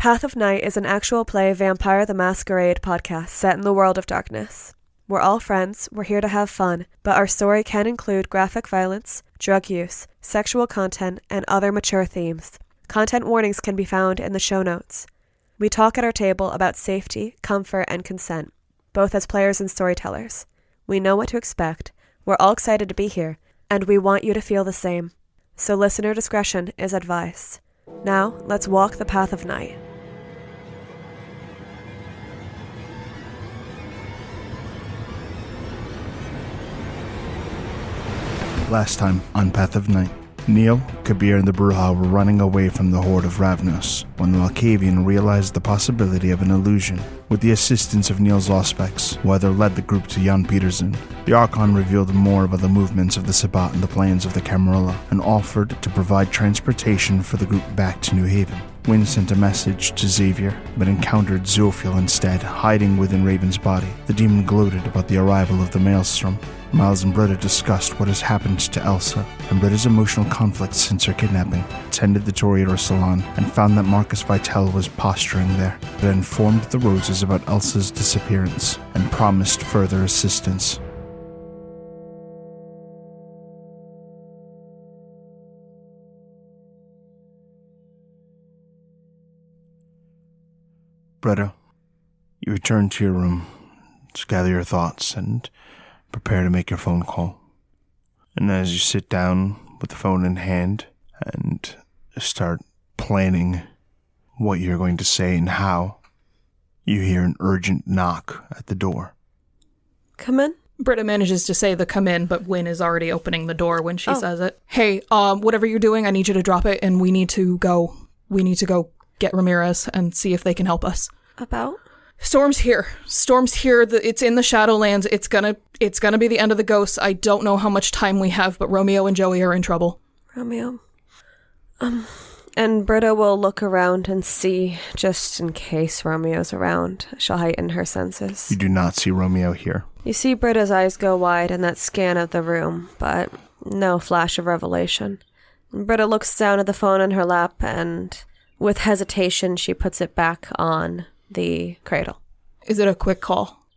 Path of Night is an actual play Vampire the Masquerade podcast set in the world of darkness. We're all friends, we're here to have fun, but our story can include graphic violence, drug use, sexual content, and other mature themes. Content warnings can be found in the show notes. We talk at our table about safety, comfort, and consent, both as players and storytellers. We know what to expect, we're all excited to be here, and we want you to feel the same. So listener discretion is advised. Now, let's walk the path of night. Last time on Path of Night, Neil, Kabir, and the Bruja were running away from the horde of Ravnos when the Malkavian realized the possibility of an illusion. With the assistance of Neil's Auspex, Weather led the group to Jan Petersen. The Archon revealed more about the movements of the Sabbat and the plans of the Camarilla, and offered to provide transportation for the group back to New Haven. Wynn sent a message to Xavier, but encountered Zophiel instead, hiding within Raven's body. The demon gloated about the arrival of the Maelstrom. Miles and Britta discussed what has happened to Elsa and Britta's emotional conflict since her kidnapping, attended the Toreador Salon, and found that Marcus Vitale was posturing there. They informed the Roses about Elsa's disappearance and promised further assistance. Britta, you return to your room to gather your thoughts and prepare to make your phone call. And as you sit down with the phone in hand and start planning what you're going to say and how, you hear an urgent knock at the door. Come in? Britta manages to say the come in, but Wynn is already opening the door when she says it. Hey, whatever you're doing, I need you to drop it, and we need to go get Ramirez and see if they can help us. About? Storm's here. It's in the Shadowlands. It's gonna be the end of the ghosts. I don't know how much time we have, but Romeo and Joey are in trouble. Romeo. And Britta will look around and see, just in case Romeo's around. She'll heighten her senses. You do not see Romeo here. You see Britta's eyes go wide in that scan of the room, but no flash of revelation. Britta looks down at the phone in her lap, and with hesitation, she puts it back on the cradle. Is it a quick call?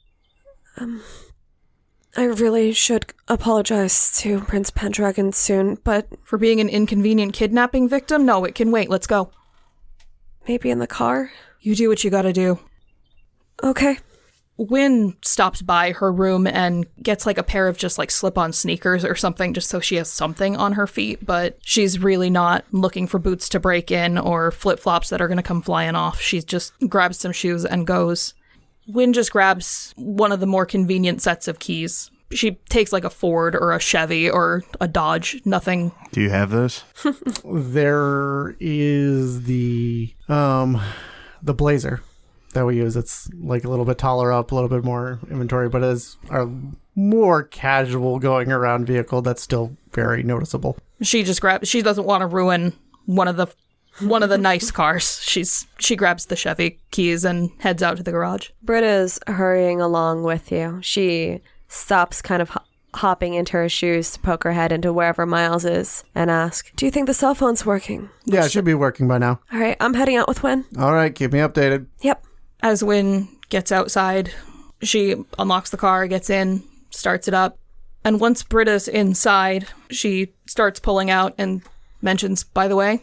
I really should apologize to Prince Pendragon soon, but... For being an inconvenient kidnapping victim? No, it can wait. Let's go. Maybe in the car? You do what you gotta do. Okay. Wynn stops by her room and gets like a pair of just like slip-on sneakers or something just so she has something on her feet, but she's really not looking for boots to break in or flip-flops that are going to come flying off. She just grabs some shoes and goes. Wynn just grabs one of the more convenient sets of keys. She takes like a Ford or a Chevy or a Dodge, nothing. Do you have those? There is the Blazer that we use. It's like a little bit taller up, a little bit more inventory, but is our more casual going around vehicle that's still very noticeable. She doesn't want to ruin one of the nice cars. She grabs the Chevy keys and heads out to the garage. Britta's hurrying along with you. She stops kind of hopping into her shoes to poke her head into wherever Miles is and ask, do you think the cell phone's working? Yeah, it should be working by now. All right, I'm heading out with Wynn. All right, keep me updated. Yep. As Wynn gets outside, she unlocks the car, gets in, starts it up, and once Britta's inside, she starts pulling out and mentions, by the way,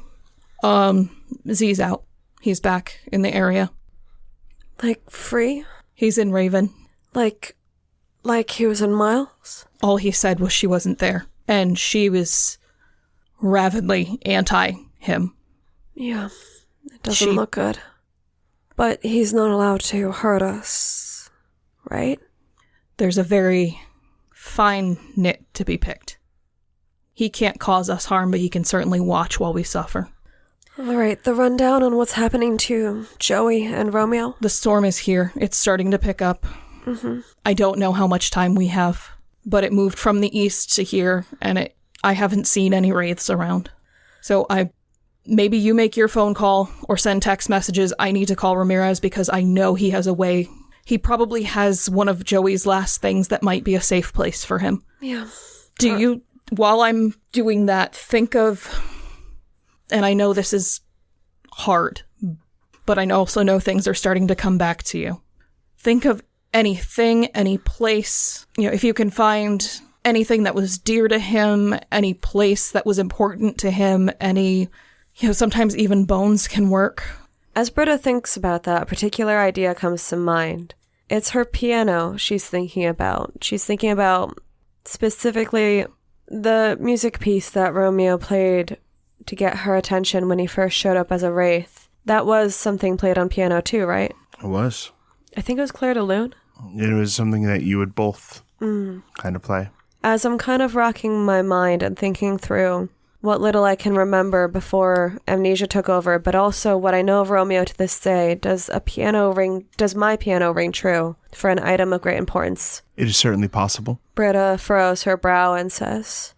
Z's out. He's back in the area. Like, free? He's in Raven. Like he was in Miles? All he said was she wasn't there, and she was rabidly anti-him. Yeah, it doesn't look good. But he's not allowed to hurt us, right? There's a very fine nit to be picked. He can't cause us harm, but he can certainly watch while we suffer. All right, the rundown on what's happening to Joey and Romeo? The storm is here. It's starting to pick up. Mm-hmm. I don't know how much time we have, but it moved from the east to here, and I haven't seen any wraiths around. So maybe you make your phone call or send text messages. I need to call Ramirez because I know he has a way. He probably has one of Joey's last things that might be a safe place for him. Yeah. Do you, while I'm doing that, think of, and I know this is hard, but I also know things are starting to come back to you. Think of anything, any place, if you can find anything that was dear to him, any place that was important to him, sometimes even bones can work. As Britta thinks about that, a particular idea comes to mind. It's her piano she's thinking about. She's thinking about specifically the music piece that Romeo played to get her attention when he first showed up as a wraith. That was something played on piano too, right? It was. I think it was Claire de Lune. It was something that you would both kind of play. As I'm kind of rocking my mind and thinking through what little I can remember before amnesia took over, but also what I know of Romeo to this day, does my piano ring true for an item of great importance? It is certainly possible. Britta furrows her brow and says,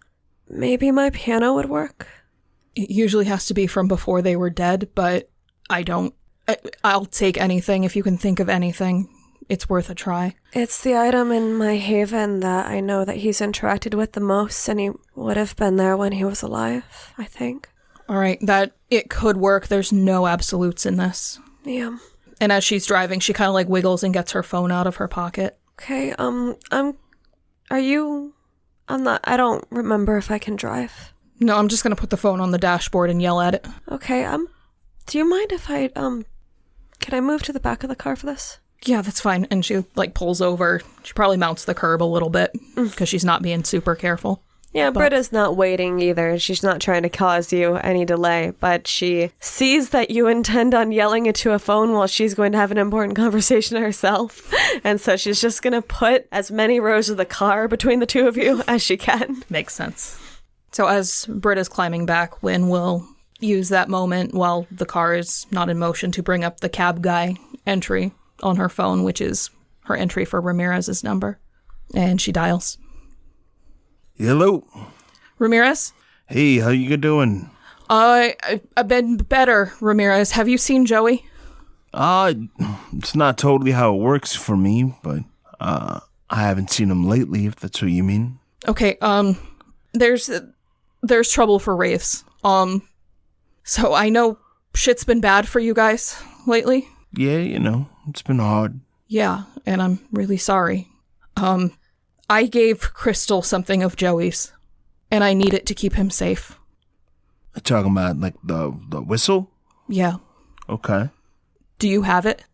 maybe my piano would work? It usually has to be from before they were dead, but I'll take anything if you can think of anything. It's worth a try. It's the item in my haven that I know that he's interacted with the most, and he would have been there when he was alive, I think. All right, that it could work. There's no absolutes in this. Yeah. And as she's driving, she kind of wiggles and gets her phone out of her pocket. Okay, I don't remember if I can drive. No, I'm just going to put the phone on the dashboard and yell at it. Okay, do you mind if can I move to the back of the car for this? Yeah, that's fine. And she, pulls over. She probably mounts the curb a little bit because she's not being super careful. Yeah, Britta's not waiting either. She's not trying to cause you any delay, but she sees that you intend on yelling into a phone while she's going to have an important conversation herself. And so she's just going to put as many rows of the car between the two of you as she can. Makes sense. So as Britta's climbing back, Wynn will use that moment while the car is not in motion to bring up the cab guy entry on her phone, which is her entry for Ramirez's number. And she dials. Hello. Ramirez? Hey, how you doing? I've been better, Ramirez. Have you seen Joey? It's not totally how it works for me, but I haven't seen him lately, if that's what you mean. Okay, there's trouble for wraiths. So I know shit's been bad for you guys lately. Yeah, it's been hard. Yeah, and I'm really sorry. I gave Crystal something of Joey's, and I need it to keep him safe. Talking about, the whistle? Yeah. Okay. Do you have it?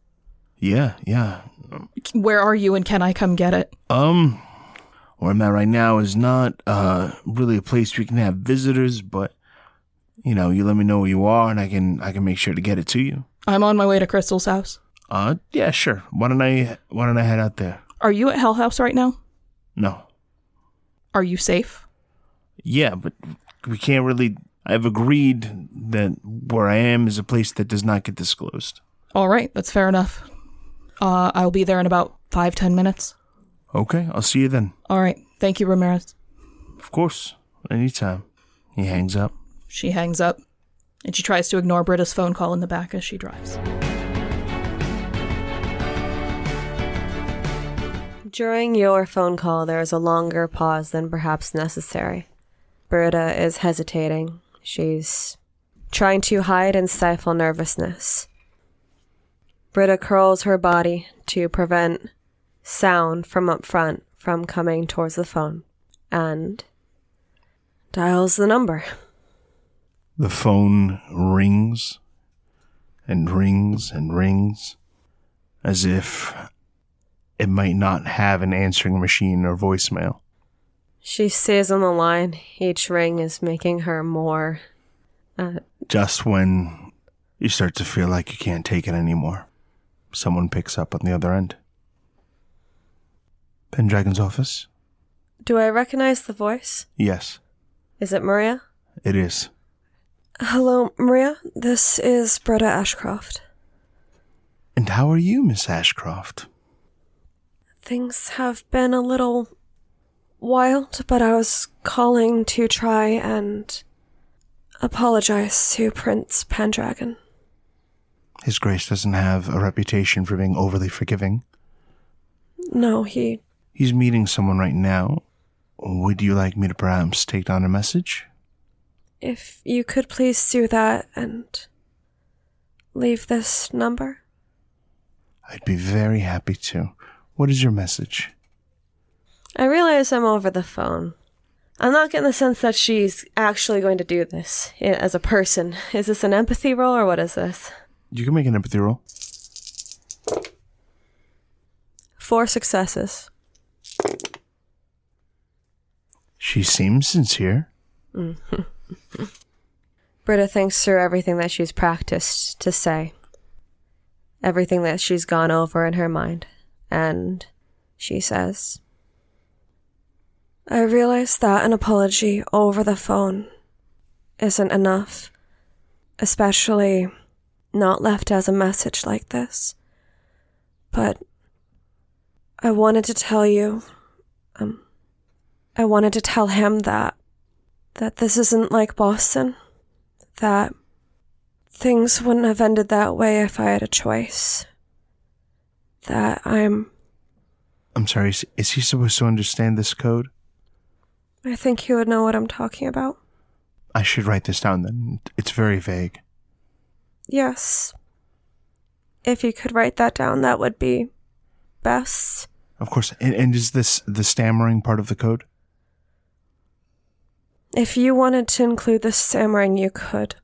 Yeah. Where are you, and can I come get it? Where I'm at right now is not really a place where you can have visitors, but, you let me know where you are, and I can make sure to get it to you. I'm on my way to Crystal's house. Yeah, sure. Why don't I head out there? Are you at Hell House right now? No. Are you safe? Yeah, but we can't really... I've agreed that where I am is a place that does not get disclosed. All right, that's fair enough. I'll be there in about 5-10 minutes. Okay, I'll see you then. All right, thank you, Ramirez. Of course, anytime. He hangs up. She hangs up, and she tries to ignore Britta's phone call in the back as she drives. During your phone call, there is a longer pause than perhaps necessary. Britta is hesitating. She's trying to hide and stifle nervousness. Britta curls her body to prevent sound from up front from coming towards the phone and dials the number. The phone rings and rings and rings as if it might not have an answering machine or voicemail. She stays on the line. Each ring is making her more... Just when you start to feel like you can't take it anymore, someone picks up on the other end. Pendragon's office? Do I recognize the voice? Yes. Is it Maria? It is. Hello, Maria. This is Britta Ashcroft. And how are you, Miss Ashcroft? Things have been a little wild, but I was calling to try and apologize to Prince Pendragon. His Grace doesn't have a reputation for being overly forgiving. No, He's meeting someone right now. Would you like me to perhaps take down a message? If you could please do that and leave this number? I'd be very happy to. What is your message? I realize I'm over the phone. I'm not getting the sense that she's actually going to do this as a person. Is this an empathy roll or what is this? You can make an empathy roll. 4 successes. She seems sincere. Britta thinks through everything that she's practiced to say. Everything that she's gone over in her mind. And she says, I realize that an apology over the phone isn't enough. Especially not left as a message like this. But I wanted to tell you, I wanted to tell him that this isn't like Boston. That things wouldn't have ended that way if I had a choice. That I'm sorry, is he supposed to understand this code? I think he would know what I'm talking about. I should write this down then. It's very vague. Yes. If you could write that down, that would be best. Of course. And is this the stammering part of the code? If you wanted to include the stammering, you could.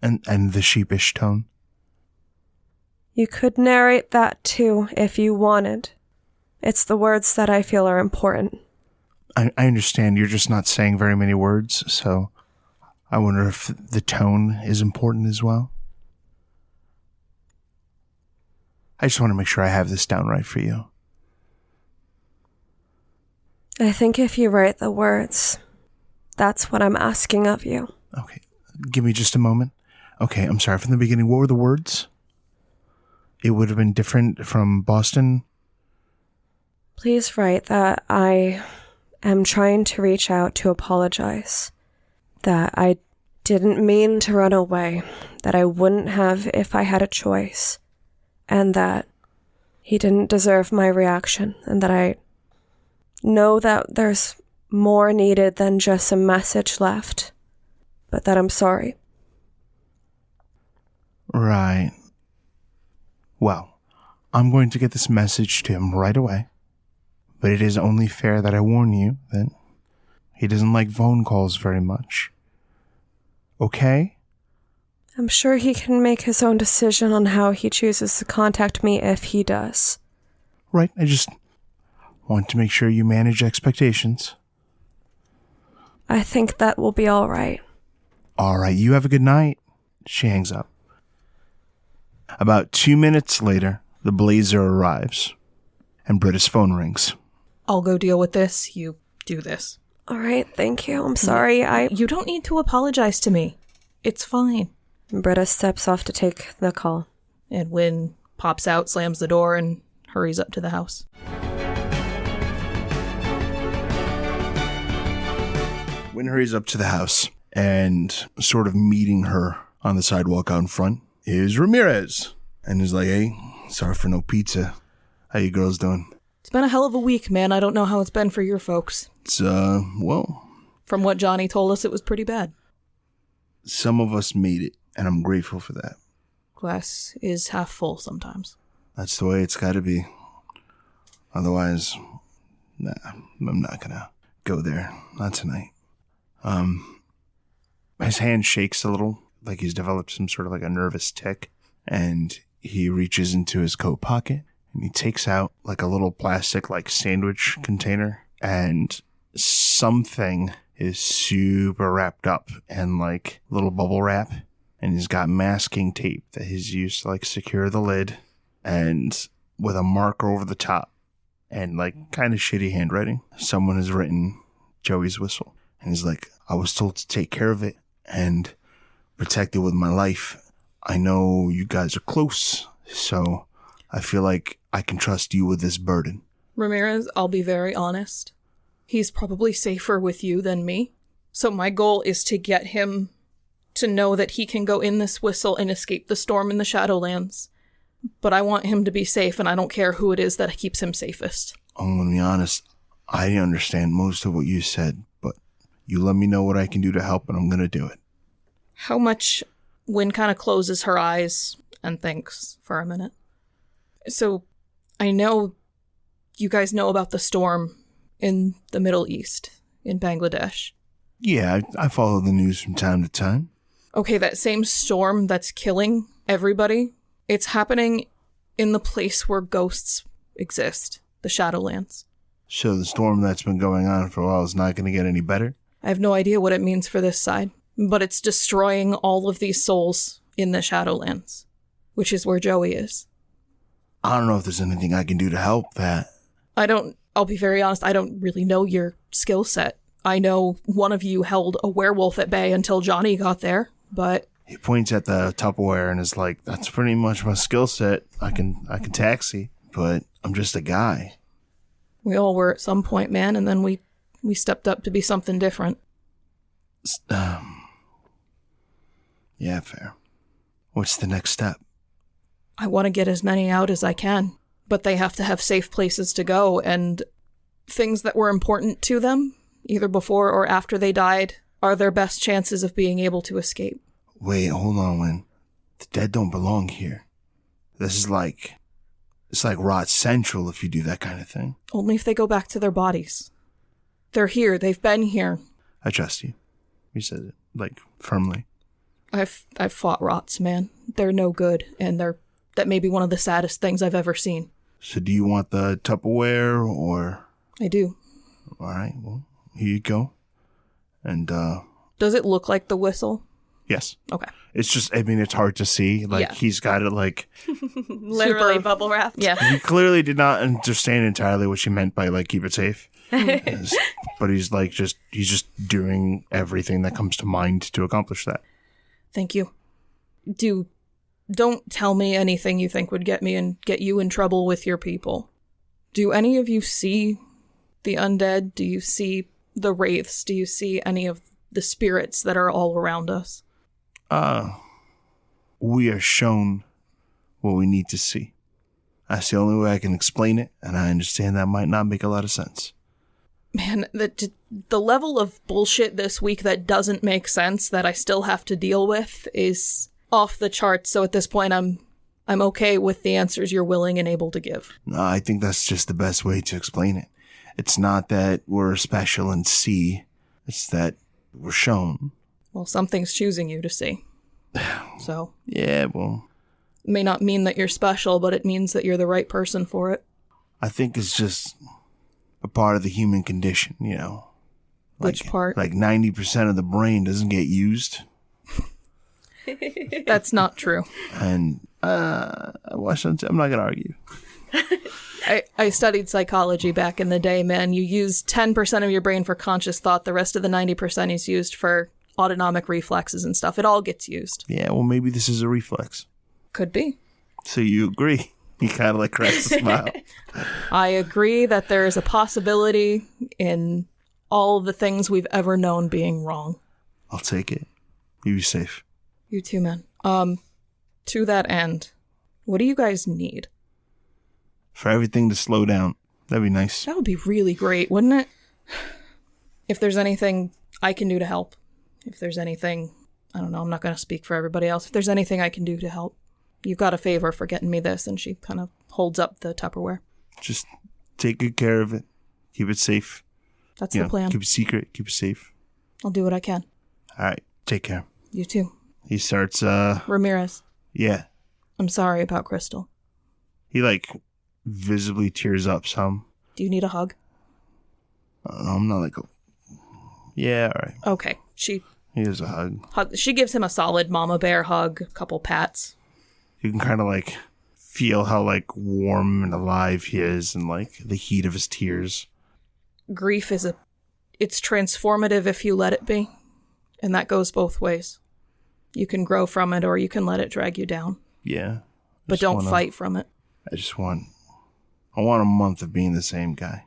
And the sheepish tone? You could narrate that too, if you wanted. It's the words that I feel are important. I understand you're just not saying very many words, so I wonder if the tone is important as well. I just want to make sure I have this down right for you. I think if you write the words, that's what I'm asking of you. Okay, give me just a moment. Okay, I'm sorry, from the beginning, what were the words? It would have been different from Boston. Please write that I am trying to reach out to apologize. That I didn't mean to run away. That I wouldn't have if I had a choice. And that he didn't deserve my reaction. And that I know that there's more needed than just a message left. But that I'm sorry. Right. Well, I'm going to get this message to him right away. But it is only fair that I warn you that he doesn't like phone calls very much. Okay? I'm sure he can make his own decision on how he chooses to contact me if he does. Right, I just want to make sure you manage expectations. I think that will be all right. All right, you have a good night. She hangs up. About 2 minutes later, the Blazer arrives, and Britta's phone rings. I'll go deal with this. You do this. All right, thank you. I'm sorry. You don't need to apologize to me. It's fine. Britta steps off to take the call. And Wynn pops out, slams the door, and hurries up to the house. Wynn hurries up to the house, and sort of meeting her on the sidewalk out in front is Ramirez. And he's like, hey, sorry for no pizza. How you girls doing? It's been a hell of a week, man. I don't know how it's been for your folks. It's, well... From what Johnny told us, it was pretty bad. Some of us made it, and I'm grateful for that. Glass is half full sometimes. That's the way it's gotta be. Otherwise, nah, I'm not gonna go there. Not tonight. His hand shakes a little, like he's developed some sort of like a nervous tic, and he reaches into his coat pocket, and he takes out like a little plastic like sandwich container, and something is super wrapped up in like little bubble wrap, and he's got masking tape that he's used to like secure the lid, and with a marker over the top, and like kind of shitty handwriting, someone has written Joey's whistle. And he's like, I was told to take care of it and protect it with my life. I know you guys are close, so I feel like I can trust you with this burden. Ramirez, I'll be very honest. He's probably safer with you than me. So my goal is to get him to know that he can go in this whistle and escape the storm in the Shadowlands. But I want him to be safe, and I don't care who it is that keeps him safest. I'm going to be honest. I understand most of what you said, but you let me know what I can do to help, and I'm going to do it. How much? Wynn kind of closes her eyes and thinks for a minute. So, I know you guys know about the storm in the Middle East, in Bangladesh. Yeah, I follow the news from time to time. Okay, that same storm that's killing everybody, it's happening in the place where ghosts exist, the Shadowlands. So the storm that's been going on for a while is not going to get any better? I have no idea what it means for this side, but it's destroying all of these souls in the Shadowlands, which is where Joey is. I don't know if there's anything I can do to help that. I'll be very honest, I don't really know your skill set. I know one of you held a werewolf at bay until Johnny got there, but... He points at the Tupperware and is like, that's pretty much my skill set. I can taxi, but I'm just a guy. We all were at some point, man, and then we stepped up to be something different. Yeah, fair. What's the next step? I want to get as many out as I can, but they have to have safe places to go, and things that were important to them, either before or after they died, are their best chances of being able to escape. Wait, hold on, Wynn. The dead don't belong here. This is like... It's like Rot Central if you do that kind of thing. Only if they go back to their bodies. They're here. They've been here. I trust you. You said it, like, firmly. I've fought rots, man. They're no good, and that may be one of the saddest things I've ever seen. So do you want the Tupperware, or... I do. All right, well, here you go. And, Does it look like the whistle? Yes. Okay. It's just, I mean, it's hard to see. Like, He's got it, like... Literally bubble wrapped. Yeah. He clearly did not understand entirely what she meant by, like, keep it safe. But he's, like, he's just doing everything that comes to mind to accomplish that. Thank you. Don't tell me anything you think would get you in trouble with your people. Do any of you see the undead? Do you see the wraiths? Do you see any of the spirits that are all around us? We are shown what we need to see. That's the only way I can explain it, and I understand that might not make a lot of sense. Man, the level of bullshit this week that doesn't make sense that I still have to deal with is off the charts, so at this point I'm okay with the answers you're willing and able to give. No, I think that's just the best way to explain it. It's not that we're special and see, it's that we're shown. Well, something's choosing you to see. So. Yeah, well. It may not mean that you're special, but it means that you're the right person for it. I think it's just a part of the human condition, you know. Which part? Like 90% of the brain doesn't get used. That's not true. And I'm not going to argue. I studied psychology back in the day, man. You use 10% of your brain for conscious thought. The rest of the 90% is used for autonomic reflexes and stuff. It all gets used. Yeah, well, maybe this is a reflex. Could be. So you agree? You kind of like cracks a smile. I agree that there is a possibility in all the things we've ever known being wrong. I'll take it. You be safe. You too, man. To that end, what do you guys need? For everything to slow down. That'd be nice. That would be really great, wouldn't it? If there's anything I can do to help. If there's anything, I don't know, I'm not going to speak for everybody else. If there's anything I can do to help. You've got a favor for getting me this, and she kind of holds up the Tupperware. Just take good care of it. Keep it safe. That's the plan. Keep it secret. Keep it safe. I'll do what I can. All right. Take care. You too. He starts, Ramirez. Yeah. I'm sorry about Crystal. He, like, visibly tears up some. Do you need a hug? I don't know. I'm not like a... Yeah, all right. Okay. He gives a hug. She gives him a solid mama bear hug, a couple pats. You can kind of, like, feel how, like, warm and alive he is and, like, the heat of his tears. Grief it's transformative if you let it be. And that goes both ways. You can grow from it or you can let it drag you down. Yeah. But don't fight from it. I want a month of being the same guy.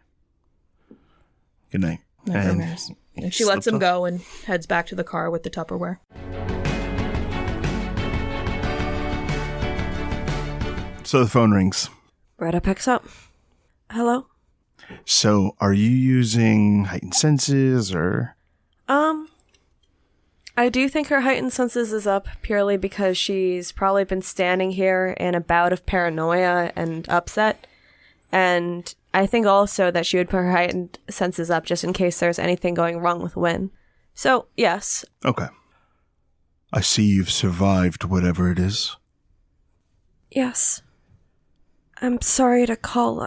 Good night. And she lets him go and heads back to the car with the Tupperware. So the phone rings. Britta picks up. Hello? So are you using heightened senses or? I do think her heightened senses is up purely because she's probably been standing here in a bout of paranoia and upset. And I think also that she would put her heightened senses up just in case there's anything going wrong with Wynn. So, yes. Okay. I see you've survived whatever it is. Yes. I'm sorry to call,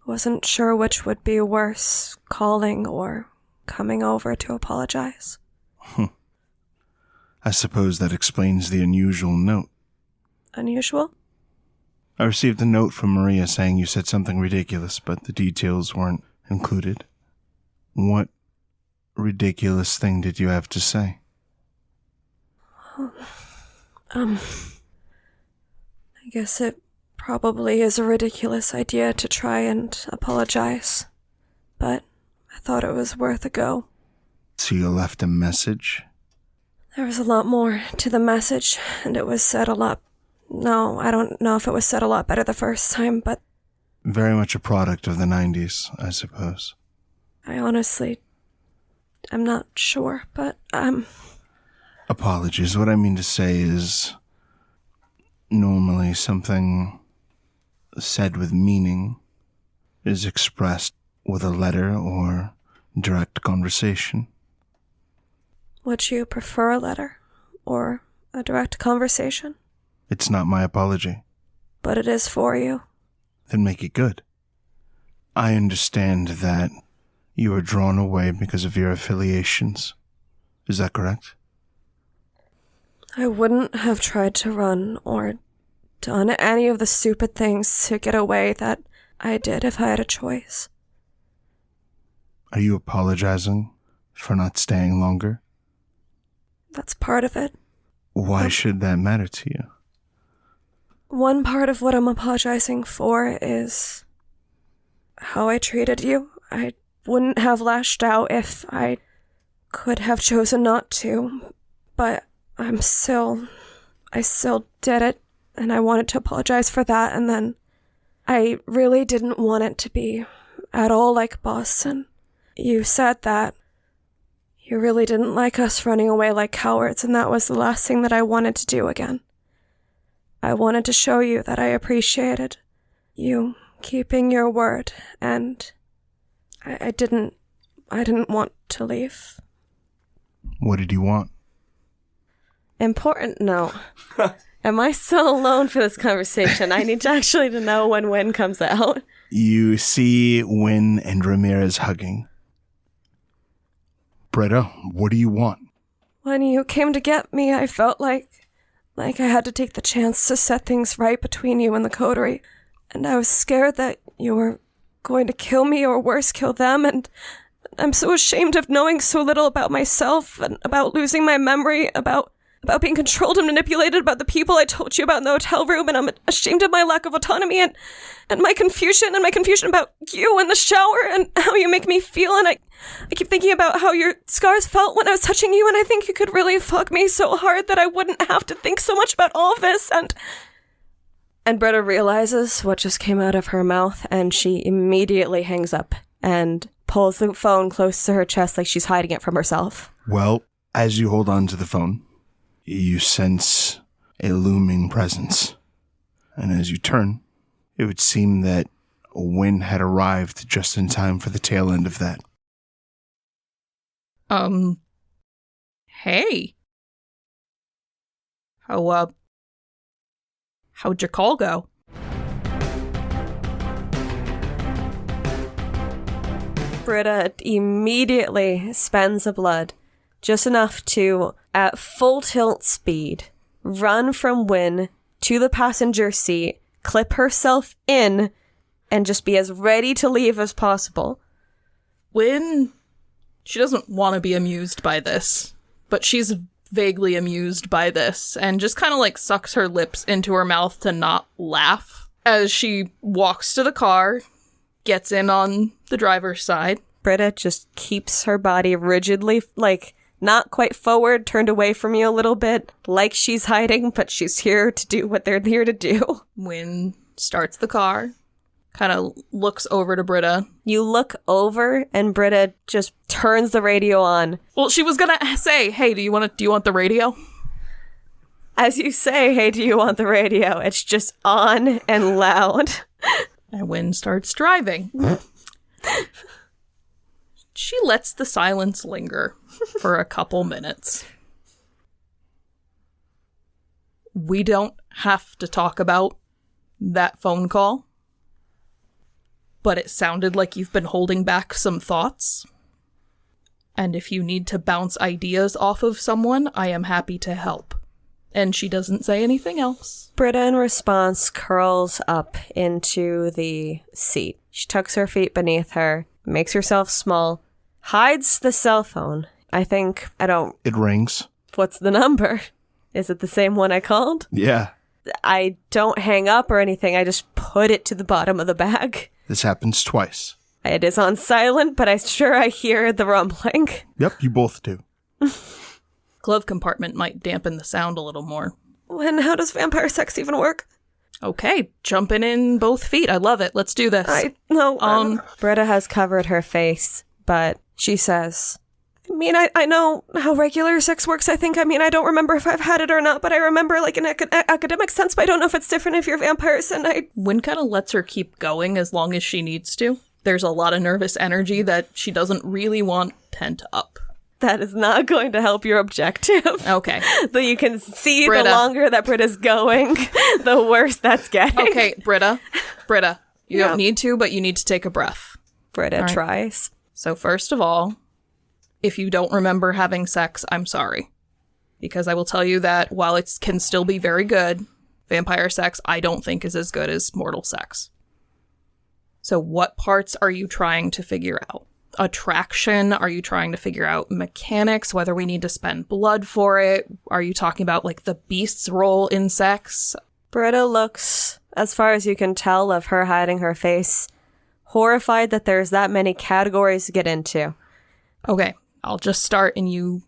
wasn't sure which would be worse, calling or coming over to apologize. I suppose that explains the unusual note. Unusual? I received a note from Maria saying you said something ridiculous, but the details weren't included. What ridiculous thing did you have to say? I guess it probably is a ridiculous idea to try and apologize, but I thought it was worth a go. So you left a message? There was a lot more to the message, and it was said a lot. No, I don't know if it was said a lot better the first time, but... Very much a product of the 90s, I suppose. I honestly... I'm not sure, but, Apologies. What I mean to say is... Normally something said with meaning is expressed with a letter or direct conversation. Would you prefer a letter or a direct conversation? It's not my apology. But it is for you. Then make it good. I understand that you were drawn away because of your affiliations. Is that correct? I wouldn't have tried to run or done any of the stupid things to get away that I did if I had a choice. Are you apologizing for not staying longer? That's part of it. Why should that matter to you? One part of what I'm apologizing for is how I treated you. I wouldn't have lashed out if I could have chosen not to, but I still did it, and I wanted to apologize for that, and then I really didn't want it to be at all like Boston. You said that you really didn't like us running away like cowards, and that was the last thing that I wanted to do again. I wanted to show you that I appreciated you keeping your word, and I didn't want to leave. What did you want? Important note. Am I still alone for this conversation? I need to actually to know when Wynn comes out. You see Wynn and Ramirez hugging. Britta, what do you want? When you came to get me, I felt like I had to take the chance to set things right between you and the coterie. And I was scared that you were going to kill me or worse, kill them. And I'm so ashamed of knowing so little about myself and about losing my memory, about being controlled and manipulated, about the people I told you about in the hotel room, and I'm ashamed of my lack of autonomy and my confusion about you in the shower and how you make me feel, and I keep thinking about how your scars felt when I was touching you, and I think you could really fuck me so hard that I wouldn't have to think so much about all of this, and Britta realizes what just came out of her mouth, and she immediately hangs up and pulls the phone close to her chest like she's hiding it from herself. Well, as you hold on to the phone, you sense a looming presence. And as you turn, it would seem that Wynn had arrived just in time for the tail end of that. Hey. How'd your call go? Britta immediately spends a blood, just enough to, at full tilt speed, run from Wynn to the passenger seat, clip herself in, and just be as ready to leave as possible. Wynn, she doesn't want to be amused by this, but she's vaguely amused by this, and just kind of like sucks her lips into her mouth to not laugh as she walks to the car, gets in on the driver's side. Britta just keeps her body rigidly, like, not quite forward, turned away from you a little bit, like she's hiding, but she's here to do what they're here to do. Wynn starts the car, kind of looks over to Britta. You look over and Britta just turns the radio on. Well, she was gonna say, hey, do you want the radio? As you say, hey, do you want the radio? It's just on and loud. And Wynn starts driving. She lets the silence linger for a couple minutes. We don't have to talk about that phone call, but it sounded like you've been holding back some thoughts. And if you need to bounce ideas off of someone, I am happy to help. And she doesn't say anything else. Britta, in response, curls up into the seat. She tucks her feet beneath her, makes herself small, hides the cell phone. It rings. What's the number? Is it the same one I called? Yeah. I don't hang up or anything. I just put it to the bottom of the bag. This happens twice. It is on silent, but I hear the rumbling. Yep, you both do. Glove compartment might dampen the sound a little more. When, how does vampire sex even work? Okay, jumping in both feet. I love it. Let's do this. Britta has covered her face, but she says, I know how regular sex works, I think. I don't remember if I've had it or not, but I remember, like, in academic sense, but I don't know if it's different if you're vampires, and Wynn kind of lets her keep going as long as she needs to. There's a lot of nervous energy that she doesn't really want pent up. That is not going to help your objective. Okay. So you can see Britta. The longer that Britta's going, the worse that's getting. Okay, Britta, you don't need to, but you need to take a breath. Britta tries. So first of all, if you don't remember having sex, I'm sorry. Because I will tell you that while it can still be very good, vampire sex I don't think is as good as mortal sex. So what parts are you trying to figure out? Attraction? Are you trying to figure out mechanics, whether we need to spend blood for it? Are you talking about, like, the beast's role in sex? Britta looks, as far as you can tell of her hiding her face, horrified that there's that many categories to get into. Okay, I'll just start and you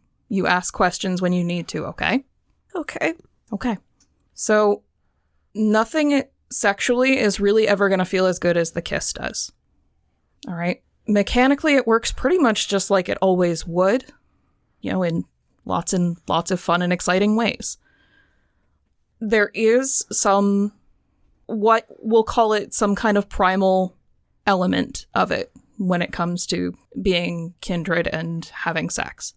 ask questions when you need to, okay? Okay. So, nothing sexually is really ever going to feel as good as the kiss does. All right? Mechanically, it works pretty much just like it always would, in lots and lots of fun and exciting ways. There is some, what we'll call it, some kind of primal element of it when it comes to being kindred and having sex.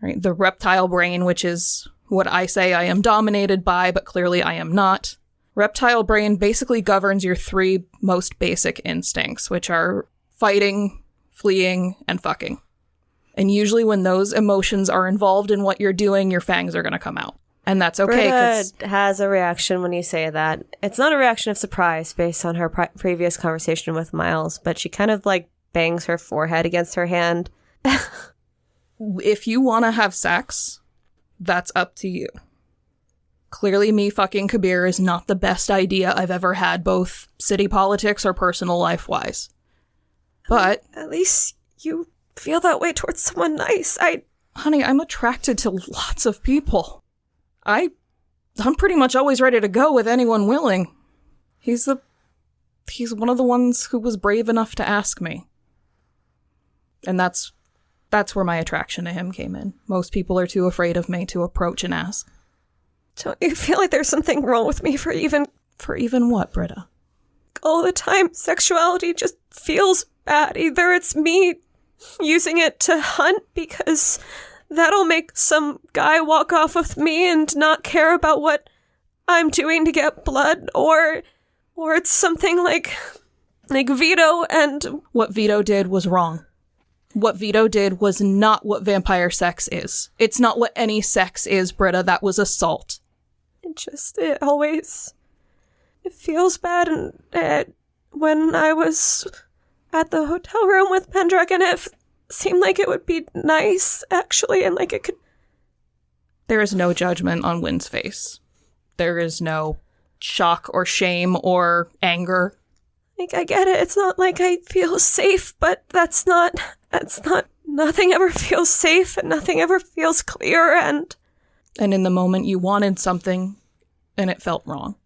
Right? The reptile brain, which is what I say I am dominated by, but clearly I am not. Reptile brain basically governs your three most basic instincts, which are fighting, fleeing, and fucking. And usually when those emotions are involved in what you're doing, your fangs are going to come out. And that's okay. Britta has a reaction when you say that. It's not a reaction of surprise based on her previous conversation with Miles, but she kind of, like, bangs her forehead against her hand. If you want to have sex, that's up to you. Clearly me fucking Kabir is not the best idea I've ever had, both city politics or personal life-wise. But at least you feel that way towards someone nice. Honey, I'm attracted to lots of people. I'm pretty much always ready to go with anyone willing. He's one of the ones who was brave enough to ask me. And that's where my attraction to him came in. Most people are too afraid of me to approach and ask. Don't you feel like there's something wrong with me for even what, Britta? All the time, sexuality just feels bad. Either it's me using it to hunt because that'll make some guy walk off with me and not care about what I'm doing to get blood, or it's something like Vito, and what Vito did was wrong. What Vito did was not what vampire sex is. It's not what any sex is, Britta. That was assault. It feels bad, and when I was at the hotel room with Pendrick, and it seemed like it would be nice, actually, and like it could... There is no judgment on Wynn's face. There is no shock or shame or anger. Like, I get it. It's not like I feel safe, but that's not... Nothing ever feels safe, and nothing ever feels clear, and in the moment you wanted something, and it felt wrong.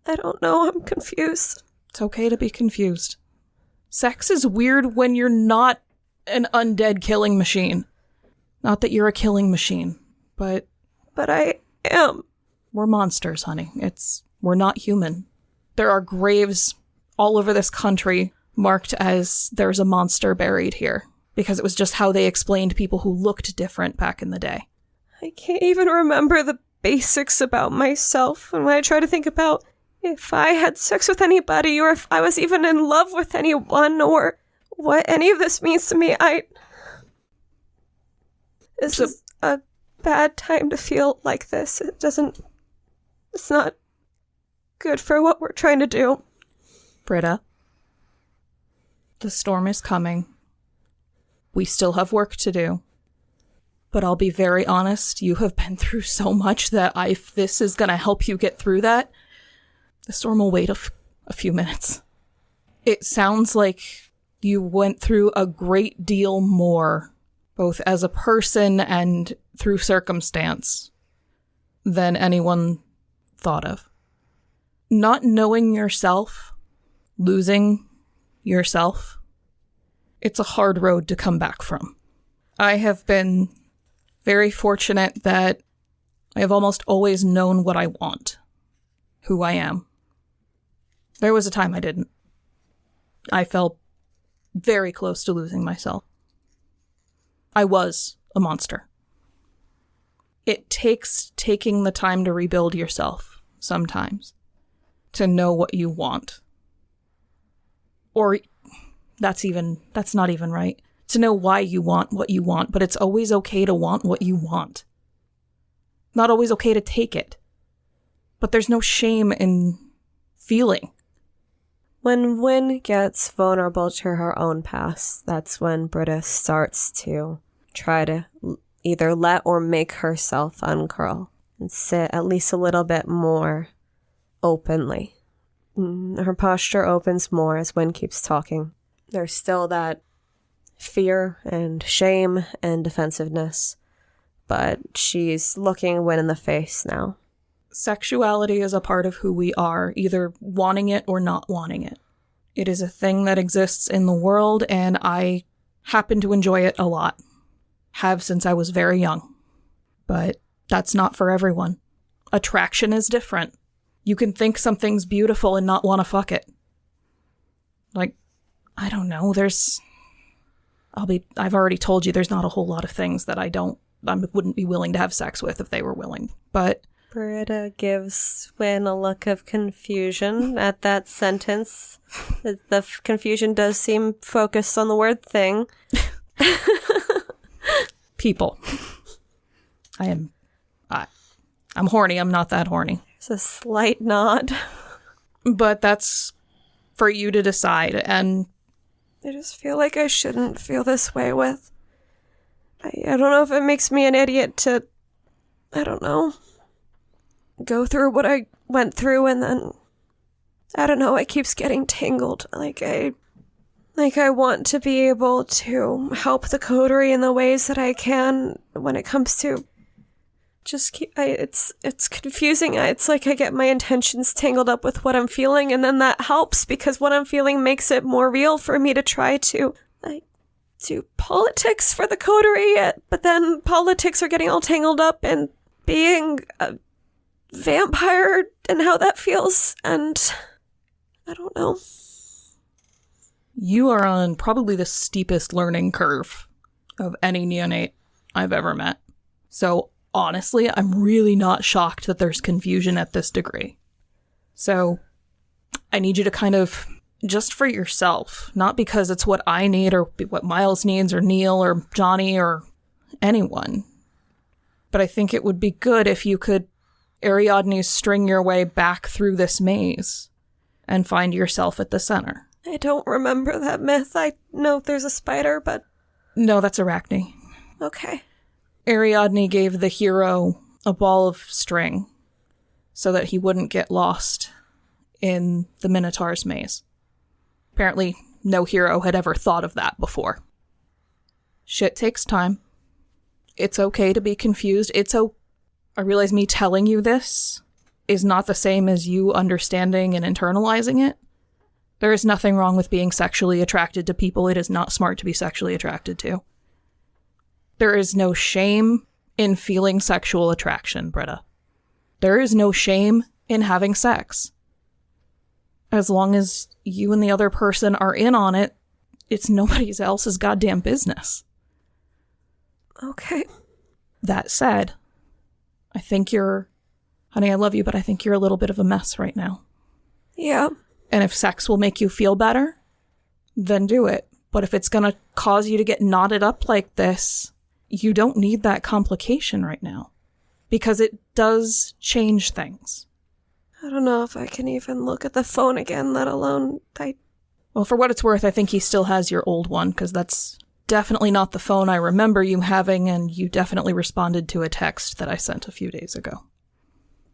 I don't know. I'm confused. It's okay to be confused. Sex is weird when you're not an undead killing machine. Not that you're a killing machine, but... But I am. We're monsters, honey. We're not human. There are graves all over this country marked as there's a monster buried here, because it was just how they explained people who looked different back in the day. I can't even remember the basics about myself. And when I try to think about if I had sex with anybody, or if I was even in love with anyone, or what any of this means to me, This is a bad time to feel like this. It's not good for what we're trying to do. Britta, the storm is coming. We still have work to do. But I'll be very honest, you have been through so much that if this is going to help you get through that, the storm will wait a few minutes. It sounds like you went through a great deal more, both as a person and through circumstance, than anyone thought of. Not knowing yourself, losing yourself, it's a hard road to come back from. I have been very fortunate that I have almost always known what I want, who I am. There was a time I didn't. I felt very close to losing myself. I was a monster. It takes taking the time to rebuild yourself sometimes, to know what you want. Or that's not even right. To know why you want what you want, but it's always okay to want what you want. Not always okay to take it. But there's no shame in feeling. When Wynn gets vulnerable to her own past, that's when Britta starts to try to either let or make herself uncurl and sit at least a little bit more openly. Her posture opens more as Wynn keeps talking. There's still that fear and shame and defensiveness, but she's looking Wynn in the face now. Sexuality is a part of who we are, either wanting it or not wanting it. It is a thing that exists in the world, and I happen to enjoy it a lot. Have since I was very young. But that's not for everyone. Attraction is different. You can think something's beautiful and not want to fuck it. Like, I don't know, I've already told you there's not a whole lot of things that I wouldn't be willing to have sex with if they were willing, but... Britta gives Wynn a look of confusion at that sentence. The confusion does seem focused on the word thing. People. I'm horny. I'm not that horny. It's a slight nod. But that's for you to decide, and... I just feel like I shouldn't feel this way with... I don't know if it makes me an idiot to... I don't know... go through what I went through, and then... I don't know, it keeps getting tangled. Like I want to be able to help the coterie in the ways that I can when it comes to... It's confusing. It's like I get my intentions tangled up with what I'm feeling, and then that helps because what I'm feeling makes it more real for me to try to do politics for the coterie, but then politics are getting all tangled up in being a vampire and how that feels, and I don't know. You are on probably the steepest learning curve of any neonate I've ever met. So honestly, I'm really not shocked that there's confusion at this degree. So I need you to kind of, just for yourself, not because it's what I need or what Miles needs or Neil or Johnny or anyone, but I think it would be good if you could Ariadne string your way back through this maze and find yourself at the center. I don't remember that myth. I know there's a spider, but... No, that's Arachne. Okay. Ariadne gave the hero a ball of string so that he wouldn't get lost in the Minotaur's maze. Apparently, no hero had ever thought of that before. Shit takes time. It's okay to be confused. I realize me telling you this is not the same as you understanding and internalizing it, There is nothing wrong with being sexually attracted to people it is not smart to be sexually attracted to. There is no shame in feeling sexual attraction, Britta. There is no shame in having sex. As long as you and the other person are in on it, it's nobody else's goddamn business. Okay. That said, I think honey, I love you, but I think you're a little bit of a mess right now. Yeah. And if sex will make you feel better, then do it. But if it's going to cause you to get knotted up like this, you don't need that complication right now. Because it does change things. I don't know if I can even look at the phone again, let alone Well, for what it's worth, I think he still has your old one, because that's definitely not the phone I remember you having, and you definitely responded to a text that I sent a few days ago.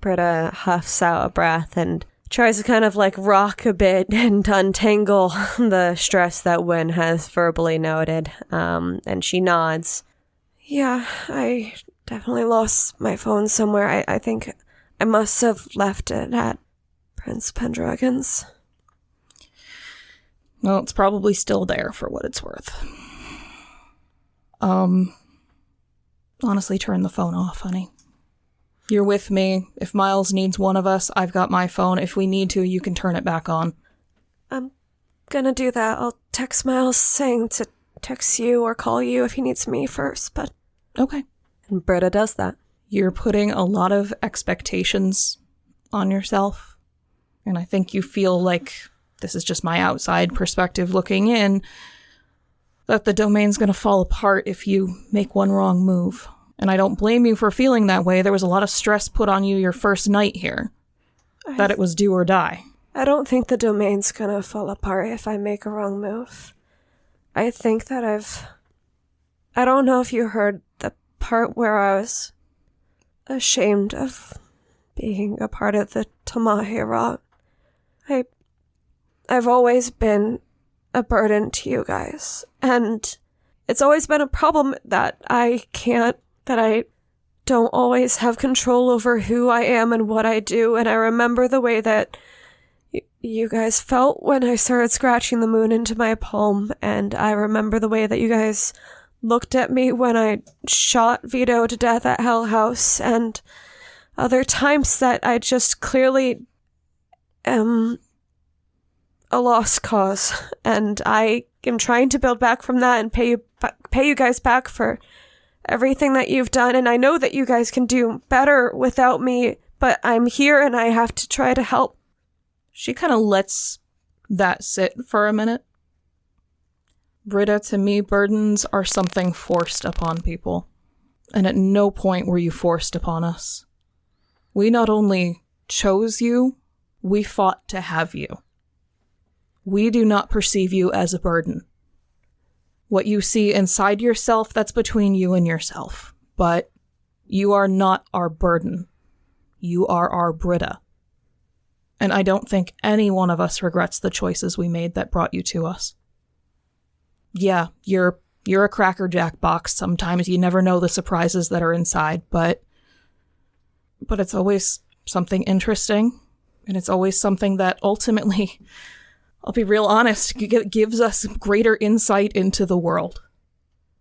Britta huffs out a breath and tries to kind of like rock a bit and untangle the stress that Wynn has verbally noted. And she nods. Yeah, I definitely lost my phone somewhere. I think I must have left it at Prince Pendragon's. Well, it's probably still there for what it's worth. Honestly, turn the phone off, honey. You're with me. If Miles needs one of us, I've got my phone. If we need to, you can turn it back on. I'm gonna do that. I'll text Miles saying to text you or call you if he needs me first, but... Okay. And Britta does that. You're putting a lot of expectations on yourself, and I think you feel like, this is just my outside perspective looking in, that the domain's going to fall apart if you make one wrong move. And I don't blame you for feeling that way. There was a lot of stress put on you your first night here, that it was do or die. I don't think the domain's gonna fall apart if I make a wrong move. I think that I don't know if you heard the part where I was ashamed of being a part of the Tamahira. I've always been a burden to you guys, and it's always been a problem that I don't always have control over who I am and what I do, and I remember the way that you guys felt when I started scratching the moon into my palm, and I remember the way that you guys looked at me when I shot Vito to death at Hell House, and other times that I just clearly am a lost cause, and I am trying to build back from that and pay you guys back for everything that you've done, and I know that you guys can do better without me, but I'm here and I have to try to help. She kind of lets that sit for a minute. Britta, to me, burdens are something forced upon people, and at no point were you forced upon us. We not only chose you, we fought to have you. We do not perceive you as a burden. What you see inside yourself, that's between you and yourself. But you are not our burden. You are our Britta. And I don't think any one of us regrets the choices we made that brought you to us. Yeah, you're a Cracker Jack box. Sometimes you never know the surprises that are inside, but it's always something interesting, and it's always something that ultimately, I'll be real honest, gives us greater insight into the world.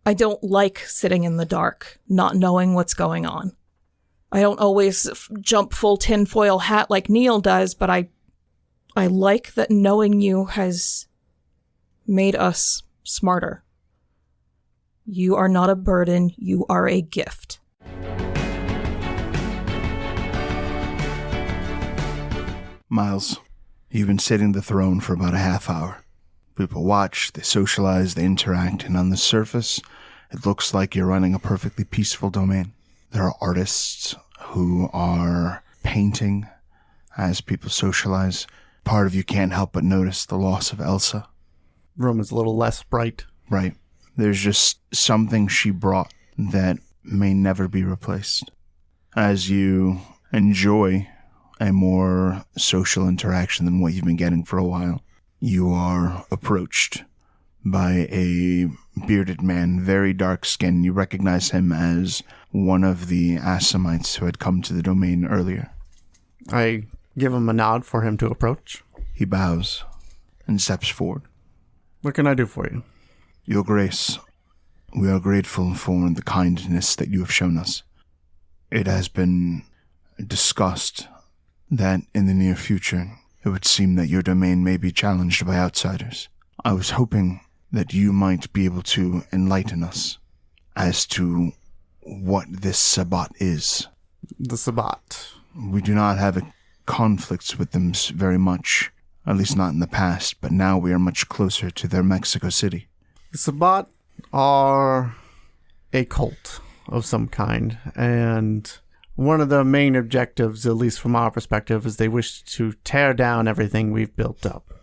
I don't like sitting in the dark, not knowing what's going on. I don't always jump full tinfoil hat like Neil does, but I like that knowing you has made us smarter. You are not a burden, you are a gift. Miles, you've been sitting the throne for about a half hour. People watch, they socialize, they interact, and on the surface, it looks like you're running a perfectly peaceful domain. There are artists who are painting as people socialize. Part of you can't help but notice the loss of Elsa. Room is a little less bright. Right. There's just something she brought that may never be replaced. As you enjoy a more social interaction than what you've been getting for a while, you are approached by a bearded man, very dark skin. You recognize him as one of the Assamites who had come to the domain earlier. I give him a nod for him to approach. He bows. and steps forward. What can I do for you? Your Grace, we are grateful for the kindness that you have shown us. It has been discussed that in the near future, it would seem that your domain may be challenged by outsiders. I was hoping that you might be able to enlighten us as to what this Sabbat is. The Sabbat. We do not have conflicts with them very much, at least not in the past, but now we are much closer to their Mexico City. The Sabbat are a cult of some kind, and one of the main objectives, at least from our perspective, is they wish to tear down everything we've built up.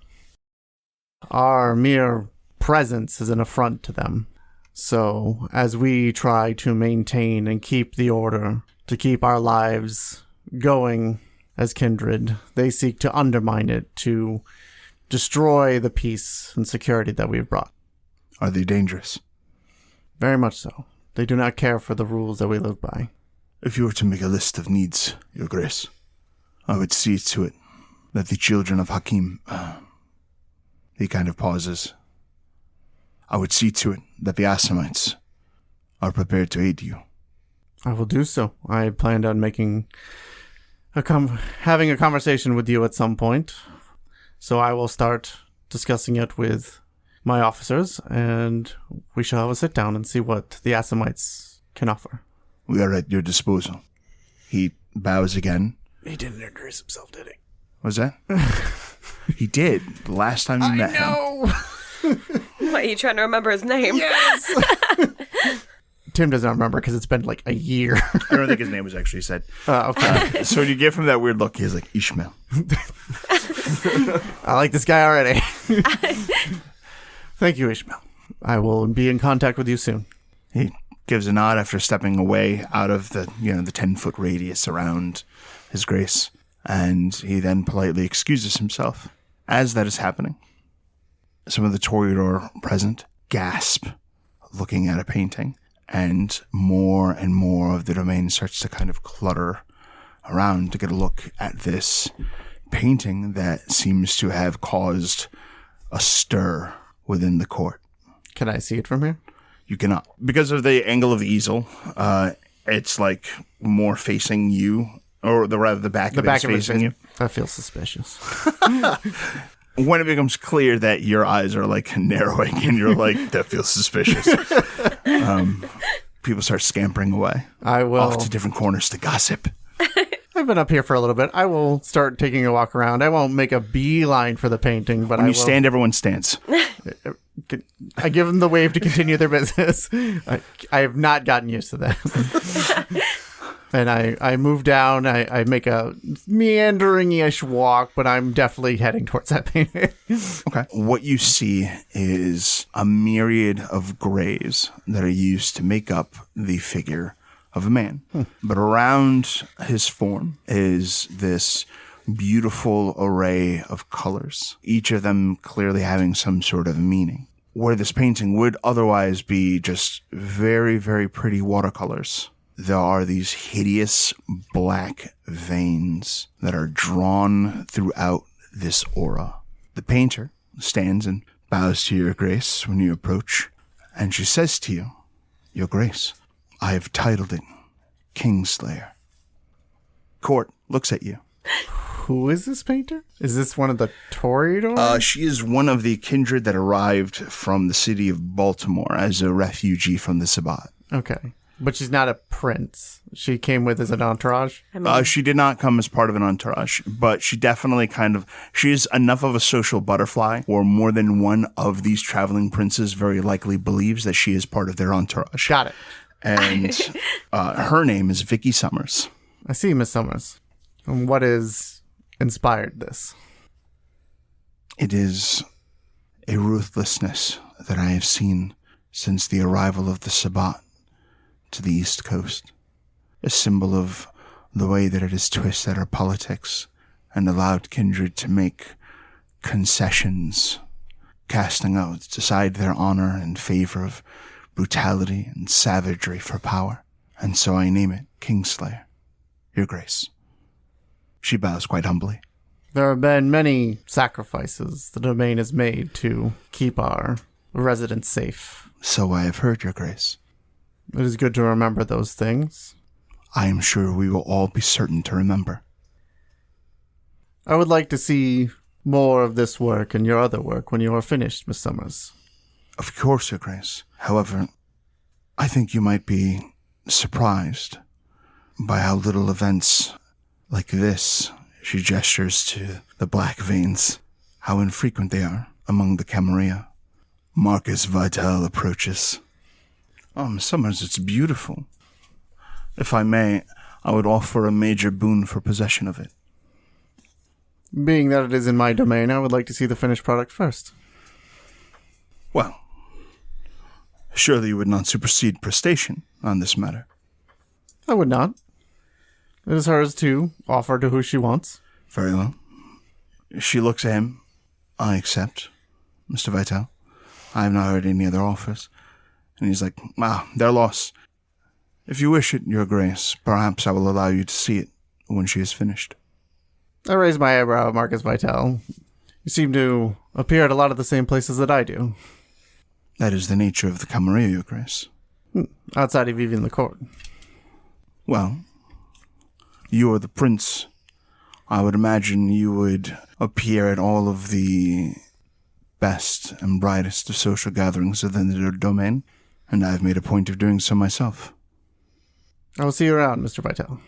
Our mere presence is an affront to them. So, as we try to maintain and keep the order, to keep our lives going as kindred, they seek to undermine it, to destroy the peace and security that we've brought. Are they dangerous? Very much so. They do not care for the rules that we live by. If you were to make a list of needs, Your Grace, I would see to it that the children of Hakim, he kind of pauses. I would see to it that the Assamites are prepared to aid you. I will do so. I planned on having a conversation with you at some point, so I will start discussing it with my officers, and we shall have a sit down and see what the Assamites can offer. We are at your disposal. He bows again. He didn't introduce himself, did he? Was that? He did. The last time you met him. I know! What, are you trying to remember his name? Yes! Tim doesn't remember because it's been like a year. I don't think his name was actually said. Okay. So when you give him that weird look, he's like, Ishmael. I like this guy already. Thank you, Ishmael. I will be in contact with you soon. He gives a nod after stepping away out of the 10-foot radius around His Grace, and he then politely excuses himself. As that is happening, some of the Toreador present gasp, looking at a painting, and more of the domain starts to kind of clutter around to get a look at this painting that seems to have caused a stir within the court. Can I see it from here? You cannot. Because of the angle of the easel, it's like more facing you, or the back of it is facing you. That feels suspicious. When it becomes clear that your eyes are like narrowing and you're like, that feels suspicious. People start scampering away. I will. Off to different corners to gossip. I've been up here for a little bit. I will start taking a walk around. I won't make a beeline for the painting, but when you stand, everyone stands. I give them the wave to continue their business. I have not gotten used to that. And I move down. I make a meandering-ish walk, but I'm definitely heading towards that painting. Okay. What you see is a myriad of grays that are used to make up the figure of a man. But around his form is this beautiful array of colors, each of them clearly having some sort of meaning. Where this painting would otherwise be just very, very pretty watercolors, there are these hideous black veins that are drawn throughout this aura. The painter stands and bows to Your Grace when you approach, and she says to you, Your Grace, I have titled it Kingslayer. Court looks at you. Who is this painter? Is this one of the Toreador? She is one of the kindred that arrived from the city of Baltimore as a refugee from the Sabbat. Okay. But she's not a prince. She came with as an entourage? She did not come as part of an entourage, but she definitely she is enough of a social butterfly, or more than one of these traveling princes very likely believes that she is part of their entourage. Got it. And her name is Vicky Summers. I see, Miss Summers. And what has inspired this? It is a ruthlessness that I have seen since the arrival of the Sabbat to the East Coast, a symbol of the way that it has twisted our politics and allowed kindred to make concessions, casting aside their honor in favor of brutality and savagery for power. And so I name it Kingslayer, Your Grace. She bows quite humbly. There have been many sacrifices the domain has made to keep our residents safe. So I have heard, Your Grace. It is good to remember those things. I am sure we will all be certain to remember. I would like to see more of this work and your other work when you are finished, Miss Summers. Of course, Your Grace. However, I think you might be surprised by how little events like this, she gestures to the black veins, how infrequent they are among the Camarilla. Marcus Vital approaches. Oh, Miss Summers, it's beautiful. If I may, I would offer a major boon for possession of it. Being that it is in my domain, I would like to see the finished product first. Well, surely you would not supersede prestation on this matter. I would not. It is hers to offer to who she wants. Very well. She looks at him. I accept, Mr. Vital. I have not heard any other offers. And he's like, their loss. If you wish it, Your Grace, perhaps I will allow you to see it when she is finished. I raise my eyebrow at Marcus Vital. You seem to appear at a lot of the same places that I do. That is the nature of the Camarilla, Your Grace. Outside of even the court. Well, you are the prince. I would imagine you would appear at all of the best and brightest of social gatherings within the domain, and I have made a point of doing so myself. I will see you around, Mr. Vital.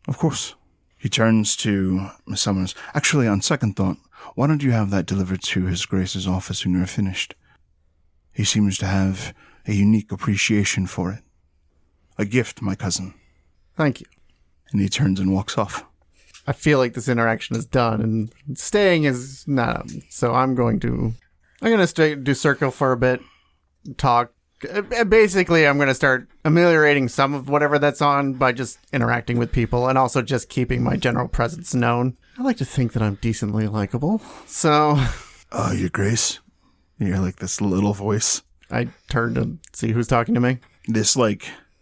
Of course. He turns to Miss Summers. Actually, on second thought, why don't you have that delivered to His Grace's office when you're finished? He seems to have a unique appreciation for it. A gift, my cousin. Thank you. And he turns and walks off. I feel like this interaction is done, and staying is not. So I'm going to do circle for a bit, talk. Basically, I'm going to start ameliorating some of whatever that's on by just interacting with people and also just keeping my general presence known. I like to think that I'm decently likable, so... Your Grace? You hear, this little voice. I turn to see who's talking to me. This,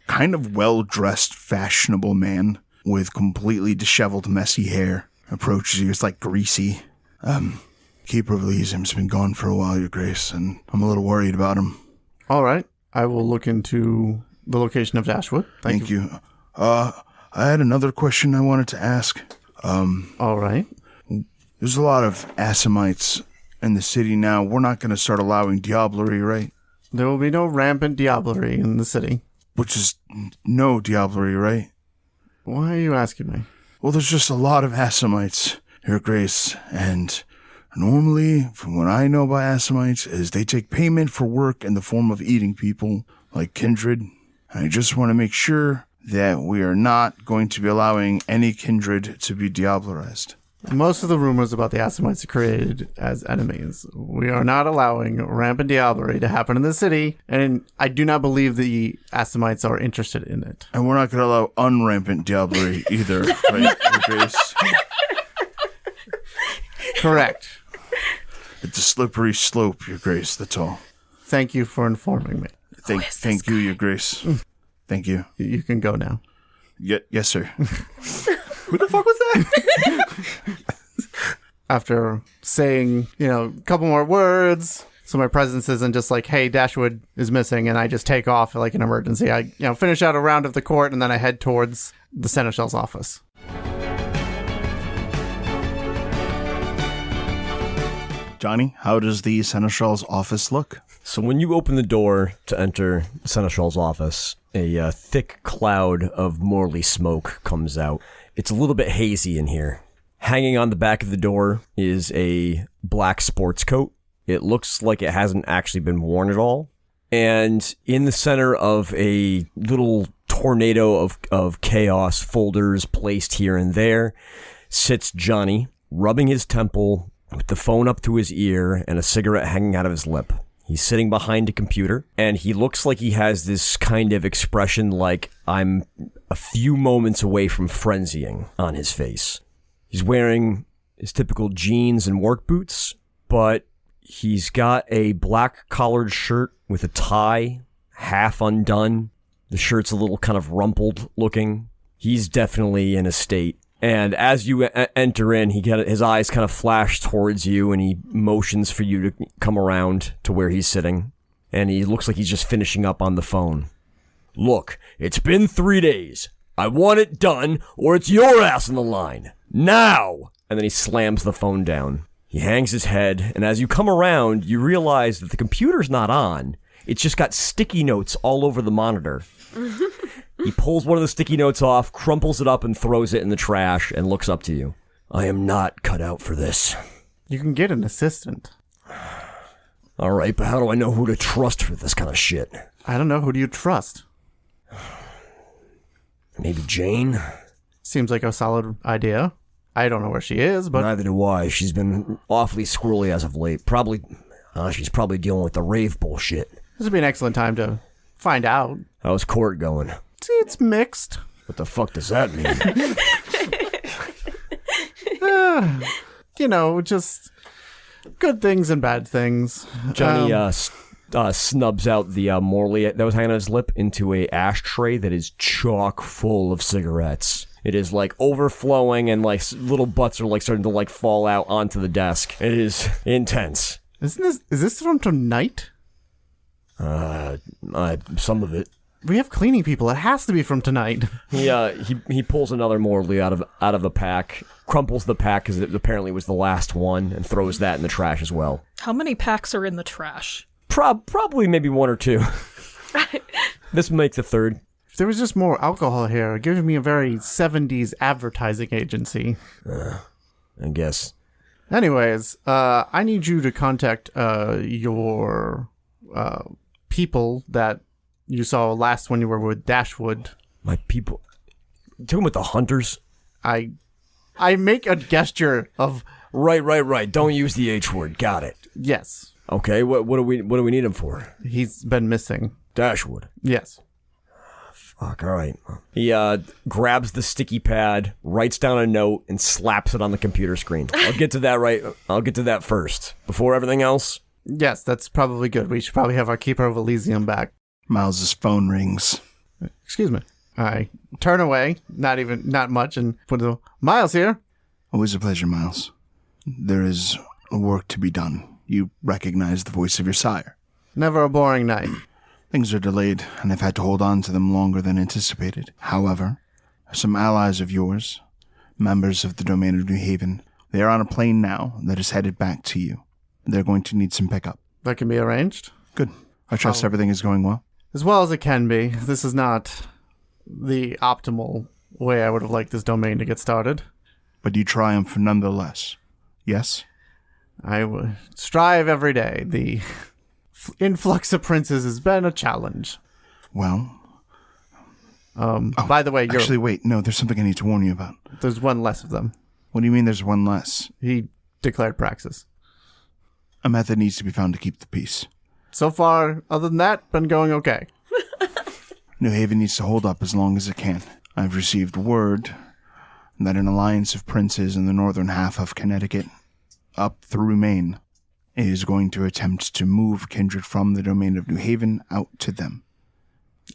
kind of well-dressed, fashionable man with completely disheveled, messy hair approaches you. It's, greasy. Keeper of Elysium's been gone for a while, Your Grace, and I'm a little worried about him. All right. I will look into the location of Dashwood. Thank you. I had another question I wanted to ask. All right. There's a lot of Assamites in the city now. We're not going to start allowing diablerie, right? There will be no rampant diablerie in the city. Which is no diablerie, right? Why are you asking me? Well, there's just a lot of Assamites, Your Grace, and normally, from what I know about Assamites, is they take payment for work in the form of eating people, like kindred. And I just want to make sure that we are not going to be allowing any kindred to be diablerized. Most of the rumors about the Assamites are created as enemies. We are not allowing rampant diablerie to happen in the city, and I do not believe the Assamites are interested in it. And we're not going to allow unrampant diablerie either, right, Your Grace? Correct. It's a slippery slope, Your Grace, that's all. Thank you for informing me. Thank you, Your Grace. Thank you. You can go now. Yes, sir. Who the fuck was that? After saying, a couple more words, so my presence isn't just hey, Dashwood is missing, and I just take off like an emergency. I, finish out a round of the court, and then I head towards the Seneschal's office. Johnny, how does the Seneschal's office look? So when you open the door to enter the Seneschal's office, a thick cloud of Morley smoke comes out. It's a little bit hazy in here. Hanging on the back of the door is a black sports coat. It looks like it hasn't actually been worn at all. And in the center of a little tornado of chaos, folders placed here and there, sits Johnny, rubbing his temple with the phone up to his ear and a cigarette hanging out of his lip. He's sitting behind a computer, and he looks like he has this kind of expression like, I'm a few moments away from frenzying on his face. He's wearing his typical jeans and work boots, but he's got a black collared shirt with a tie, half undone. The shirt's a little kind of rumpled looking. He's definitely in a state And as you enter in, his eyes kind of flash towards you, and he motions for you to come around to where he's sitting. And he looks like he's just finishing up on the phone. Look, it's been 3 days. I want it done, or it's your ass on the line. Now! And then he slams the phone down. He hangs his head, and as you come around, you realize that the computer's not on. It's just got sticky notes all over the monitor. He pulls one of the sticky notes off, crumples it up, and throws it in the trash, and looks up to you. I am not cut out for this. You can get an assistant. All right, but how do I know who to trust for this kind of shit? I don't know. Who do you trust? Maybe Jane? Seems like a solid idea. I don't know where she is, but... Neither do I. She's been awfully squirrely as of late. She's probably dealing with the rave bullshit. This would be an excellent time to find out. How's court going? It's mixed. What the fuck does that mean? Just good things and bad things. Johnny snubs out the Morley that was hanging on his lip into a ashtray that is chock full of cigarettes. It is like overflowing, and like little butts are like starting to like fall out onto the desk. It is intense. Is this from tonight? Some of it. We have cleaning people. It has to be from tonight. He pulls another Morley out of the pack, crumples the pack because it apparently was the last one, and throws that in the trash as well. How many packs are in the trash? Probably maybe 1 or 2. This makes the third. If there was just more alcohol here, it gives me a very 70s advertising agency. I guess. Anyways, I need you to contact your people that you saw last when you were with Dashwood. My people? You talking about the hunters? I make a gesture of... Right. Don't use the H word. Got it. Yes. Okay, what do we need him for? He's been missing. Dashwood. Yes. Fuck, all right. He grabs the sticky pad, writes down a note, and slaps it on the computer screen. I'll get to that first. Before everything else? Yes, that's probably good. We should probably have our Keeper of Elysium back. Miles's phone rings. Excuse me. I turn away, not much, and put the Miles here. Always a pleasure, Miles. There is work to be done. You recognize the voice of your sire. Never a boring night. Things are delayed, and I've had to hold on to them longer than anticipated. However, some allies of yours, members of the domain of New Haven, they are on a plane now that is headed back to you. They're going to need some pickup. That can be arranged. Good. I trust everything is going well. As well as it can be. This is not the optimal way I would have liked this domain to get started. But you triumph nonetheless. Yes? I strive every day. The influx of princes has been a challenge. Well... by the way, Actually, wait. No, there's something I need to warn you about. There's one less of them. What do you mean there's one less? He declared praxis. A method needs to be found to keep the peace. So far, other than that, been going okay. New Haven needs to hold up as long as it can. I've received word that an alliance of princes in the northern half of Connecticut, up through Maine, is going to attempt to move kindred from the domain of New Haven out to them.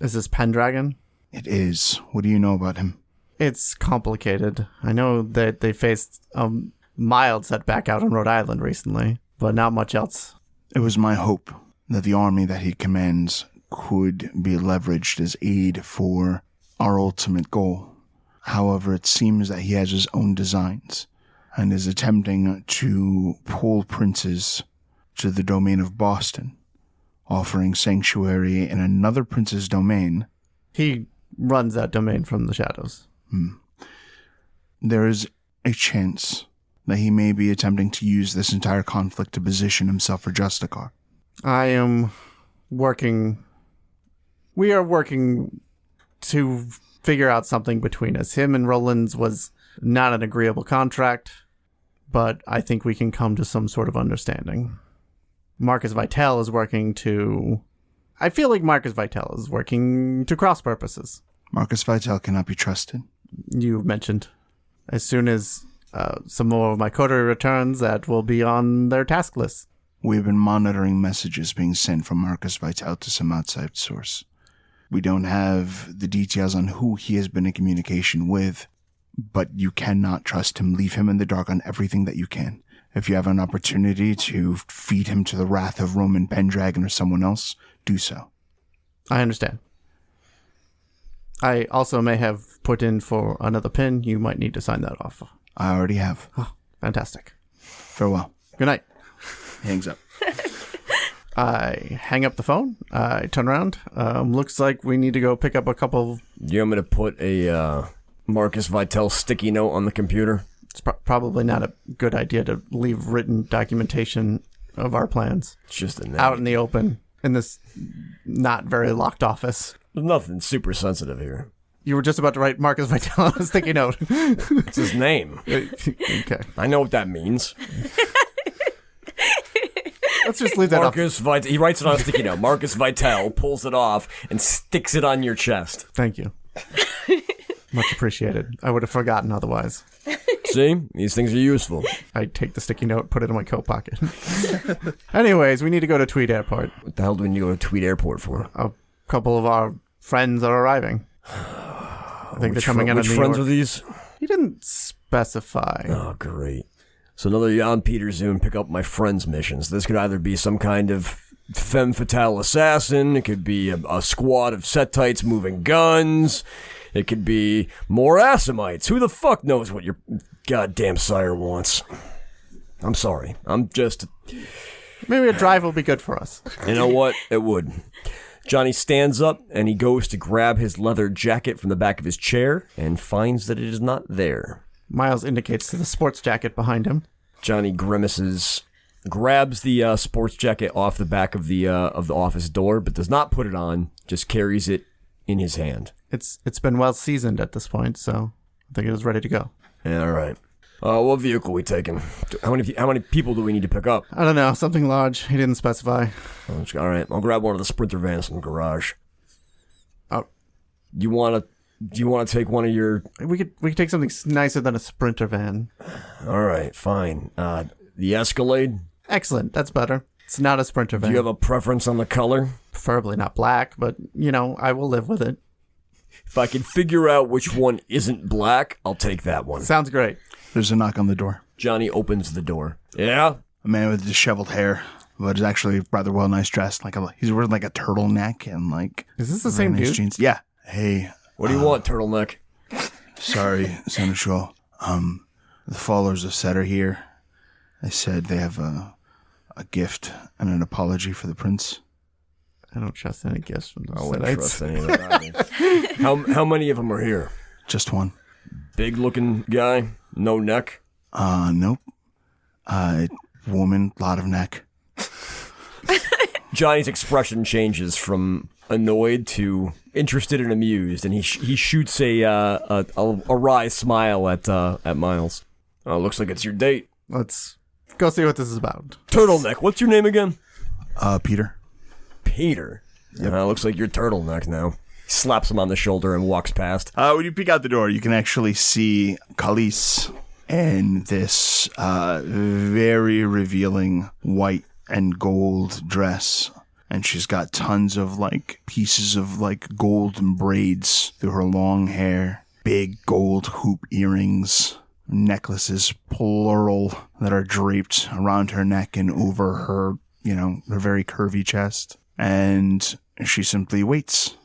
Is this Pendragon? It is. What do you know about him? It's complicated. I know that they faced a mild setback out on Rhode Island recently, but not much else. It was my hope that the army that he commands could be leveraged as aid for our ultimate goal. However, it seems that he has his own designs and is attempting to pull princes to the domain of Boston, offering sanctuary in another prince's domain. He runs that domain from the shadows. There is a chance that he may be attempting to use this entire conflict to position himself for Justicar. We are working to figure out something between us. Him and Roland's was not an agreeable contract, but I think we can come to some sort of understanding. Marcus Vitel is working to... I feel like Marcus Vitel is working to cross purposes. Marcus Vitel cannot be trusted. You mentioned. As soon as some more of my coterie returns, that will be on their task list. We've been monitoring messages being sent from Marcus Vitel to some outside source. We don't have the details on who he has been in communication with, but you cannot trust him. Leave him in the dark on everything that you can. If you have an opportunity to feed him to the wrath of Roman Pendragon or someone else, do so. I understand. I also may have put in for another pin. You might need to sign that off. I already have. Oh, fantastic. Farewell. Good night. Hangs up. I hang up the phone. I turn around. Looks like we need to go pick up a couple. You want me to put a Marcus Vitale sticky note on the computer? It's probably not a good idea to leave written documentation of our plans. It's just a note. Out in the open in this not very locked office. There's nothing super sensitive here. You were just about to write Marcus Vitale on a sticky note. It's his name. Okay. I know what that means. Let's just leave that Marcus Vitale. He writes it on a sticky note. Marcus Vitale pulls it off and sticks it on your chest. Thank you. Much appreciated. I would have forgotten otherwise. See? These things are useful. I take the sticky note, put it in my coat pocket. Anyways, we need to go to Tweed Airport. What the hell do we need to go to Tweed Airport for? A couple of our friends are arriving. I think they're coming out of New York. Which friends are these? He didn't specify. Oh, great. So another Jan Peterson pick up my friends' missions. This could either be some kind of femme fatale assassin. It could be a squad of Setites moving guns. It could be more Assamites. Who the fuck knows what your goddamn sire wants? I'm sorry. I'm just... Maybe a drive will be good for us. You know what? It would. Johnny stands up and he goes to grab his leather jacket from the back of his chair and finds that it is not there. Miles indicates to the sports jacket behind him. Johnny grimaces, grabs the sports jacket off the back of the office door, but does not put it on, just carries it in his hand. It's been well seasoned at this point, so I think it was ready to go. Yeah, all right. What vehicle are we taking? How many people do we need to pick up? I don't know, something large. He didn't specify. All right, I'll grab one of the Sprinter vans from the garage. Oh, You want to take one of your... we could take something nicer than a Sprinter van. All right, fine. The Escalade? Excellent, that's better. It's not a Sprinter van. Do you have a preference on the color? Preferably not black, but, I will live with it. If I can figure out which one isn't black, I'll take that one. Sounds great. There's a knock on the door. Johnny opens the door. Yeah? A man with disheveled hair, but is actually rather well nice dressed. He's wearing like a turtleneck and like... Is this the same nice dude? jeans. Yeah. Hey. What do you want, turtleneck? Sorry, Seneschal. The followers of Set are here. They said they have a gift and an apology for the prince. I don't trust any gifts from the I wouldn't Setites. trust any of that. How many of them are here? Just one. Big looking guy? No neck? Nope. Woman, lot of neck. Johnny's expression changes from annoyed to interested and amused, and he shoots a wry smile at Miles. Oh, looks like it's your date. Let's go see what this is about. Turtleneck. What's your name again? Peter. Peter. Yep. Looks like you're Turtleneck now. He slaps him on the shoulder and walks past. When you peek out the door, you can actually see Khalees in this very revealing white and gold dress. And she's got tons of pieces of golden braids through her long hair, big gold hoop earrings, necklaces, plural, that are draped around her neck and over her, her very curvy chest. And she simply waits.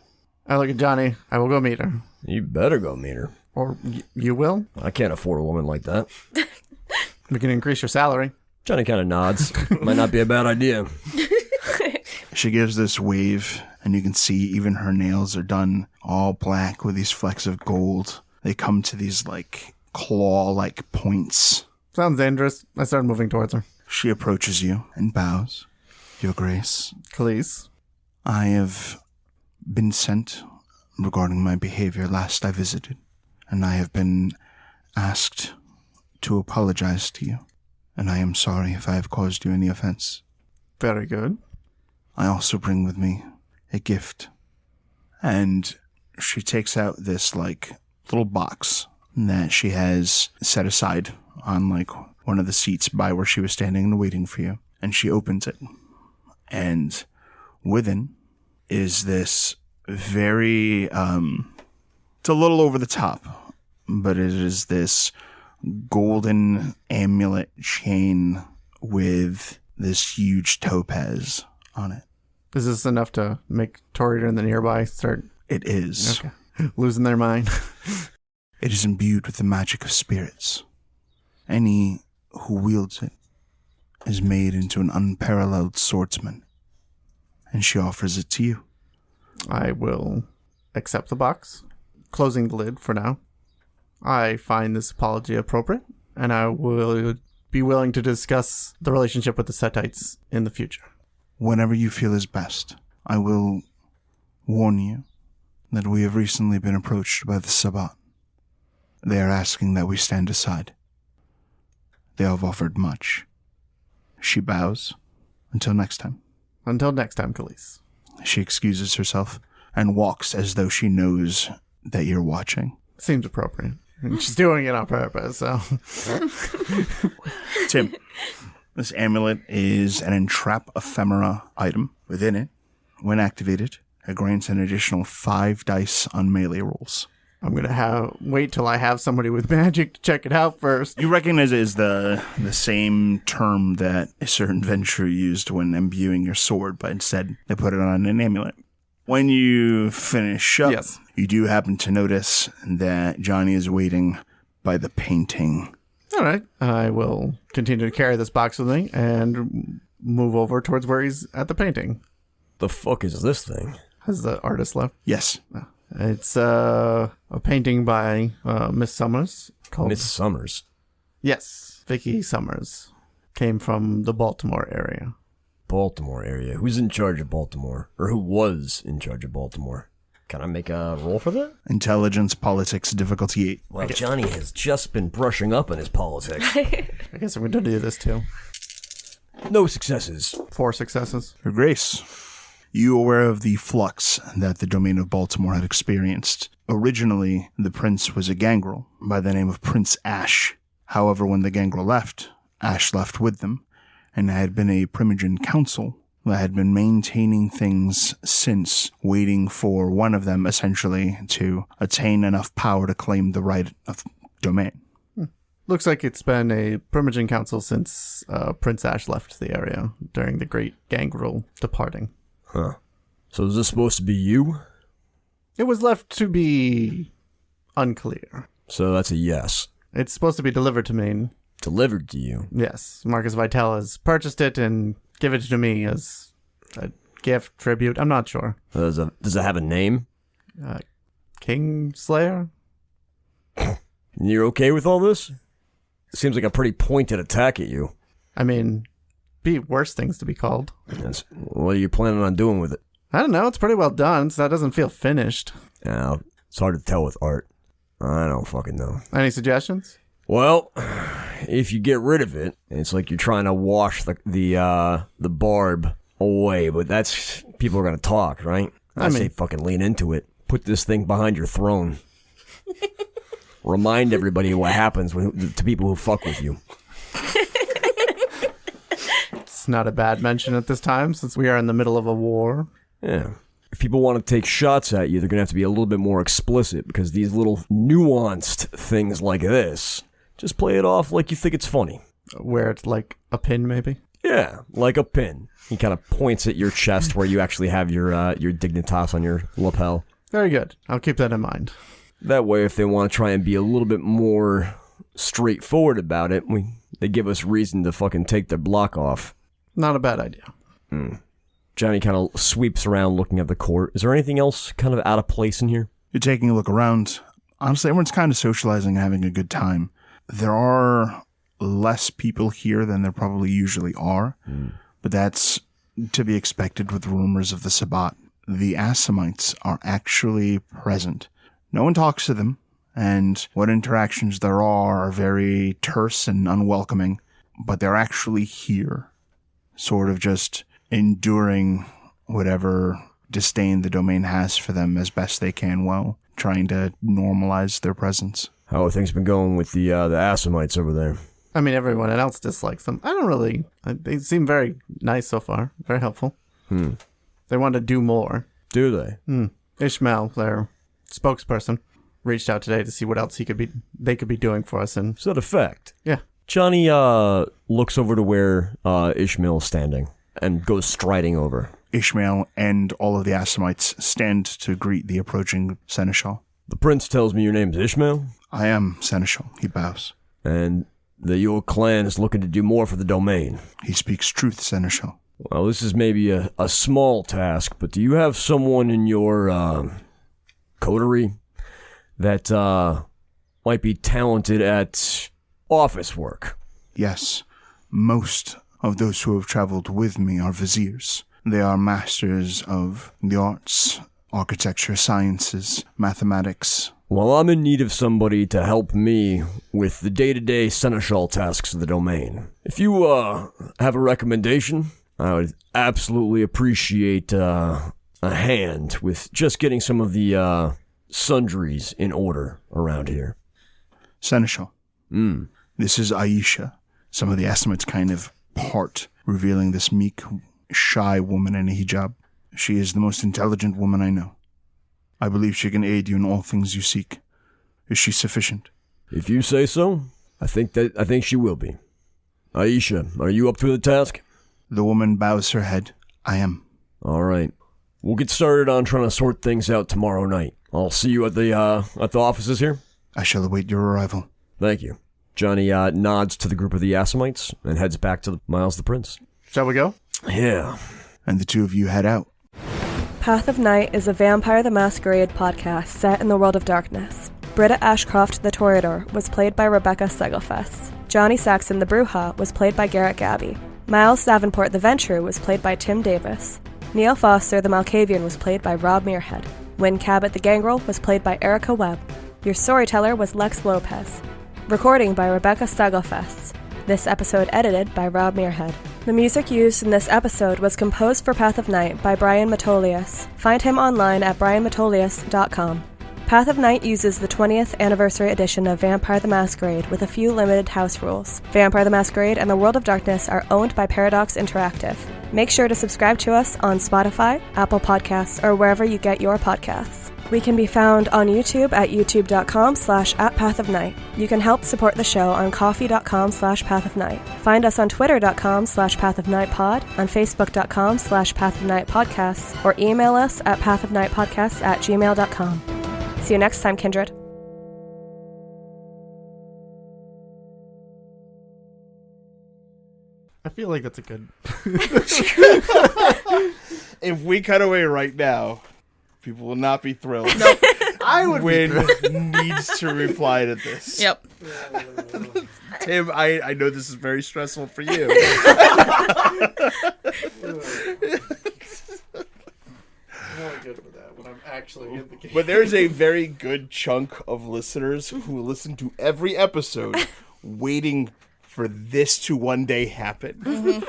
I look at Johnny. I will go meet her. You better go meet her. Or you will? I can't afford a woman like that. We can increase your salary. Johnny kind of nods. Might not be a bad idea. She gives this wave, and you can see even her nails are done all black with these flecks of gold. They come to these claw-like points. Sounds dangerous. I start moving towards her. She approaches you and bows. Your Grace. Khalees. I have been sent regarding my behavior last I visited, and I have been asked to apologize to you, and I am sorry if I have caused you any offense. Very good. I also bring with me a gift. And she takes out this little box that she has set aside on one of the seats by where she was standing and waiting for you. And she opens it. And within is this very, it's a little over the top, but it is this golden amulet chain with this huge topaz on it. Is this enough to make Tori and the nearby start? It is. Okay. Losing their mind. It is imbued with the magic of spirits. Any who wields it is made into an unparalleled swordsman, and she offers it to you. I will accept the box, closing the lid for now. I find this apology appropriate, and I will be willing to discuss the relationship with the Setites in the future. Whenever you feel is best, I will warn you that we have recently been approached by the Sabbat. They are asking that we stand aside. They have offered much. She bows. Until next time. Until next time, Khalees. She excuses herself and walks as though she knows that you're watching. Seems appropriate. And she's doing it on purpose, so. Tim, this amulet is an entrap ephemera item. Within it, when activated, it grants an additional 5 dice on melee rolls. I'm going to wait till I have somebody with magic to check it out first. You recognize it as the same term that a certain venture used when imbuing your sword, but instead they put it on an amulet. When you finish up, yes, you do happen to notice that Johnny is waiting by the painting. All right. I will continue to carry this box with me and move over towards where he's at the painting. The fuck is this thing? Has the artist left? Yes. It's a painting by Miss Summers. Called Miss Summers? Yes. Vicky Summers. Came from the Baltimore area. Baltimore area. Who's in charge of Baltimore? Or who was in charge of Baltimore? Can I make a roll for that? Intelligence, politics, difficulty 8. Well, Johnny has just been brushing up on his politics. I guess I'm going to do this too. No successes. 4 successes. Her Grace, you aware of the flux that the domain of Baltimore had experienced? Originally, the prince was a gangrel by the name of Prince Ash. However, when the gangrel left, Ash left with them, and there had been a Primogen council that had been maintaining things since, waiting for one of them, essentially, to attain enough power to claim the right of domain. Looks like it's been a Primogen council since Prince Ash left the area during the Great Gangrel departing. Huh. So is this supposed to be you? It was left to be unclear. So that's a yes. It's supposed to be delivered to me. Delivered to you? Yes. Marcus Vitale has purchased it and given it to me as a gift, tribute. I'm not sure. Does it have a name? Kingslayer? You're okay with all this? Seems like a pretty pointed attack at you. I mean, be worse things to be called. Yes. What are you planning on doing with it? I don't know. It's pretty well done, so that doesn't feel finished. Yeah, it's hard to tell with art. I don't fucking know. Any suggestions? Well, if you get rid of it, it's like you're trying to wash the barb away, but that's people are gonna talk, right? I say fucking lean into it. Put this thing behind your throne. Remind everybody what happens to people who fuck with you. It's not a bad mention at this time, since we are in the middle of a war. Yeah. If people want to take shots at you, they're going to have to be a little bit more explicit, because these little nuanced things like this, just play it off like you think it's funny. Where it's like a pin, maybe? Yeah, like a pin. He kind of points at your chest where you actually have your dignitas on your lapel. Very good. I'll keep that in mind. That way, if they want to try and be a little bit more straightforward about it, they give us reason to fucking take their block off. Not a bad idea. Johnny kind of sweeps around looking at the court. Is there anything else kind of out of place in here? You're taking a look around. Honestly, everyone's kind of socializing and having a good time. There are less people here than there probably usually are, but that's to be expected with rumors of the Sabbat. The Assamites are actually present. No one talks to them, and what interactions there are very terse and unwelcoming, but they're actually here, sort of just enduring whatever disdain the domain has for them as best they can, while trying to normalize their presence. How have things been going with the Assamites over there? I mean, everyone else dislikes them. I don't really... They seem very nice so far. Very helpful. They want to do more. Do they? Ishmael, their spokesperson. reached out today to see what else they could be doing for us. And To that effect, yeah, Johnny looks over to where Ishmael's standing and goes striding over. Ishmael and all of the Assamites stand to greet the approaching Seneschal. The prince tells me your name's Ishmael, I am Seneschal, he bows. and that your clan is looking to do more for the domain. He speaks truth, Seneschal. Well, this is maybe a small task, but do you have someone in your coterie that might be talented at office work? Yes, most of those who have traveled with me are viziers. They are masters of the arts, architecture, sciences, mathematics. Well, I'm in need of somebody to help me with the day-to-day seneschal tasks of the domain. If you have a recommendation, I would absolutely appreciate a hand with just getting some of the sundries in order around here. Seneschal. This is Aisha. Some of the Assamites kind of part, revealing this meek, shy woman in a hijab. She is the most intelligent woman I know. I believe she can aid you in all things you seek. Is she sufficient? If you say so, I think she will be. Aisha, are you up to the task? The woman bows her head. I am. All right. We'll get started on trying to sort things out tomorrow night. I'll see you at the offices here. I shall await your arrival. Thank you. Johnny nods to the group of the Assamites and heads back to Miles the Prince. shall we go? Yeah. And the two of you head out. Path of Night is a Vampire the Masquerade podcast set in the world of darkness. Britta Ashcroft the Toreador was played by Rebecca Steigelfest. Johnny Saxon the Bruja was played by Garrett Gabbey. Miles Davenport the Venture was played by Tim Davis. Neil Foster the Malkavian was played by Rob Muirhead. Wynn Cabot the Gangrel was played by Erika Webb. Your storyteller was Lex Lopez. Recording by Rebecca Steigelfest. This episode edited by Rob Muirhead. The music used in this episode was composed for Path of Night by Brian Matolius. Find him online at brianmatolius.com. Path of Night uses the 20th anniversary edition of Vampire the Masquerade with a few limited house rules. Vampire the Masquerade and the World of Darkness are owned by Paradox Interactive. Make sure to subscribe to us on Spotify, Apple Podcasts, or wherever you get your podcasts. We can be found on YouTube at youtube.com/@pathofnight. You can help support the show on coffee.com/pathofnight. Find us on twitter.com/pathofnightpod, on facebook.com/pathofnightpodcasts, or email us at pathofnightpodcasts@gmail.com. See you next time, Kindred. I feel like that's a good... If we cut away right now, people will not be thrilled. I would Wynn needs to reply to this. Yep. Tim, I know this is very stressful for you. I'm only good with that when I'm actually in the game. But there's a very good chunk of listeners who listen to every episode waiting for this to one day happen.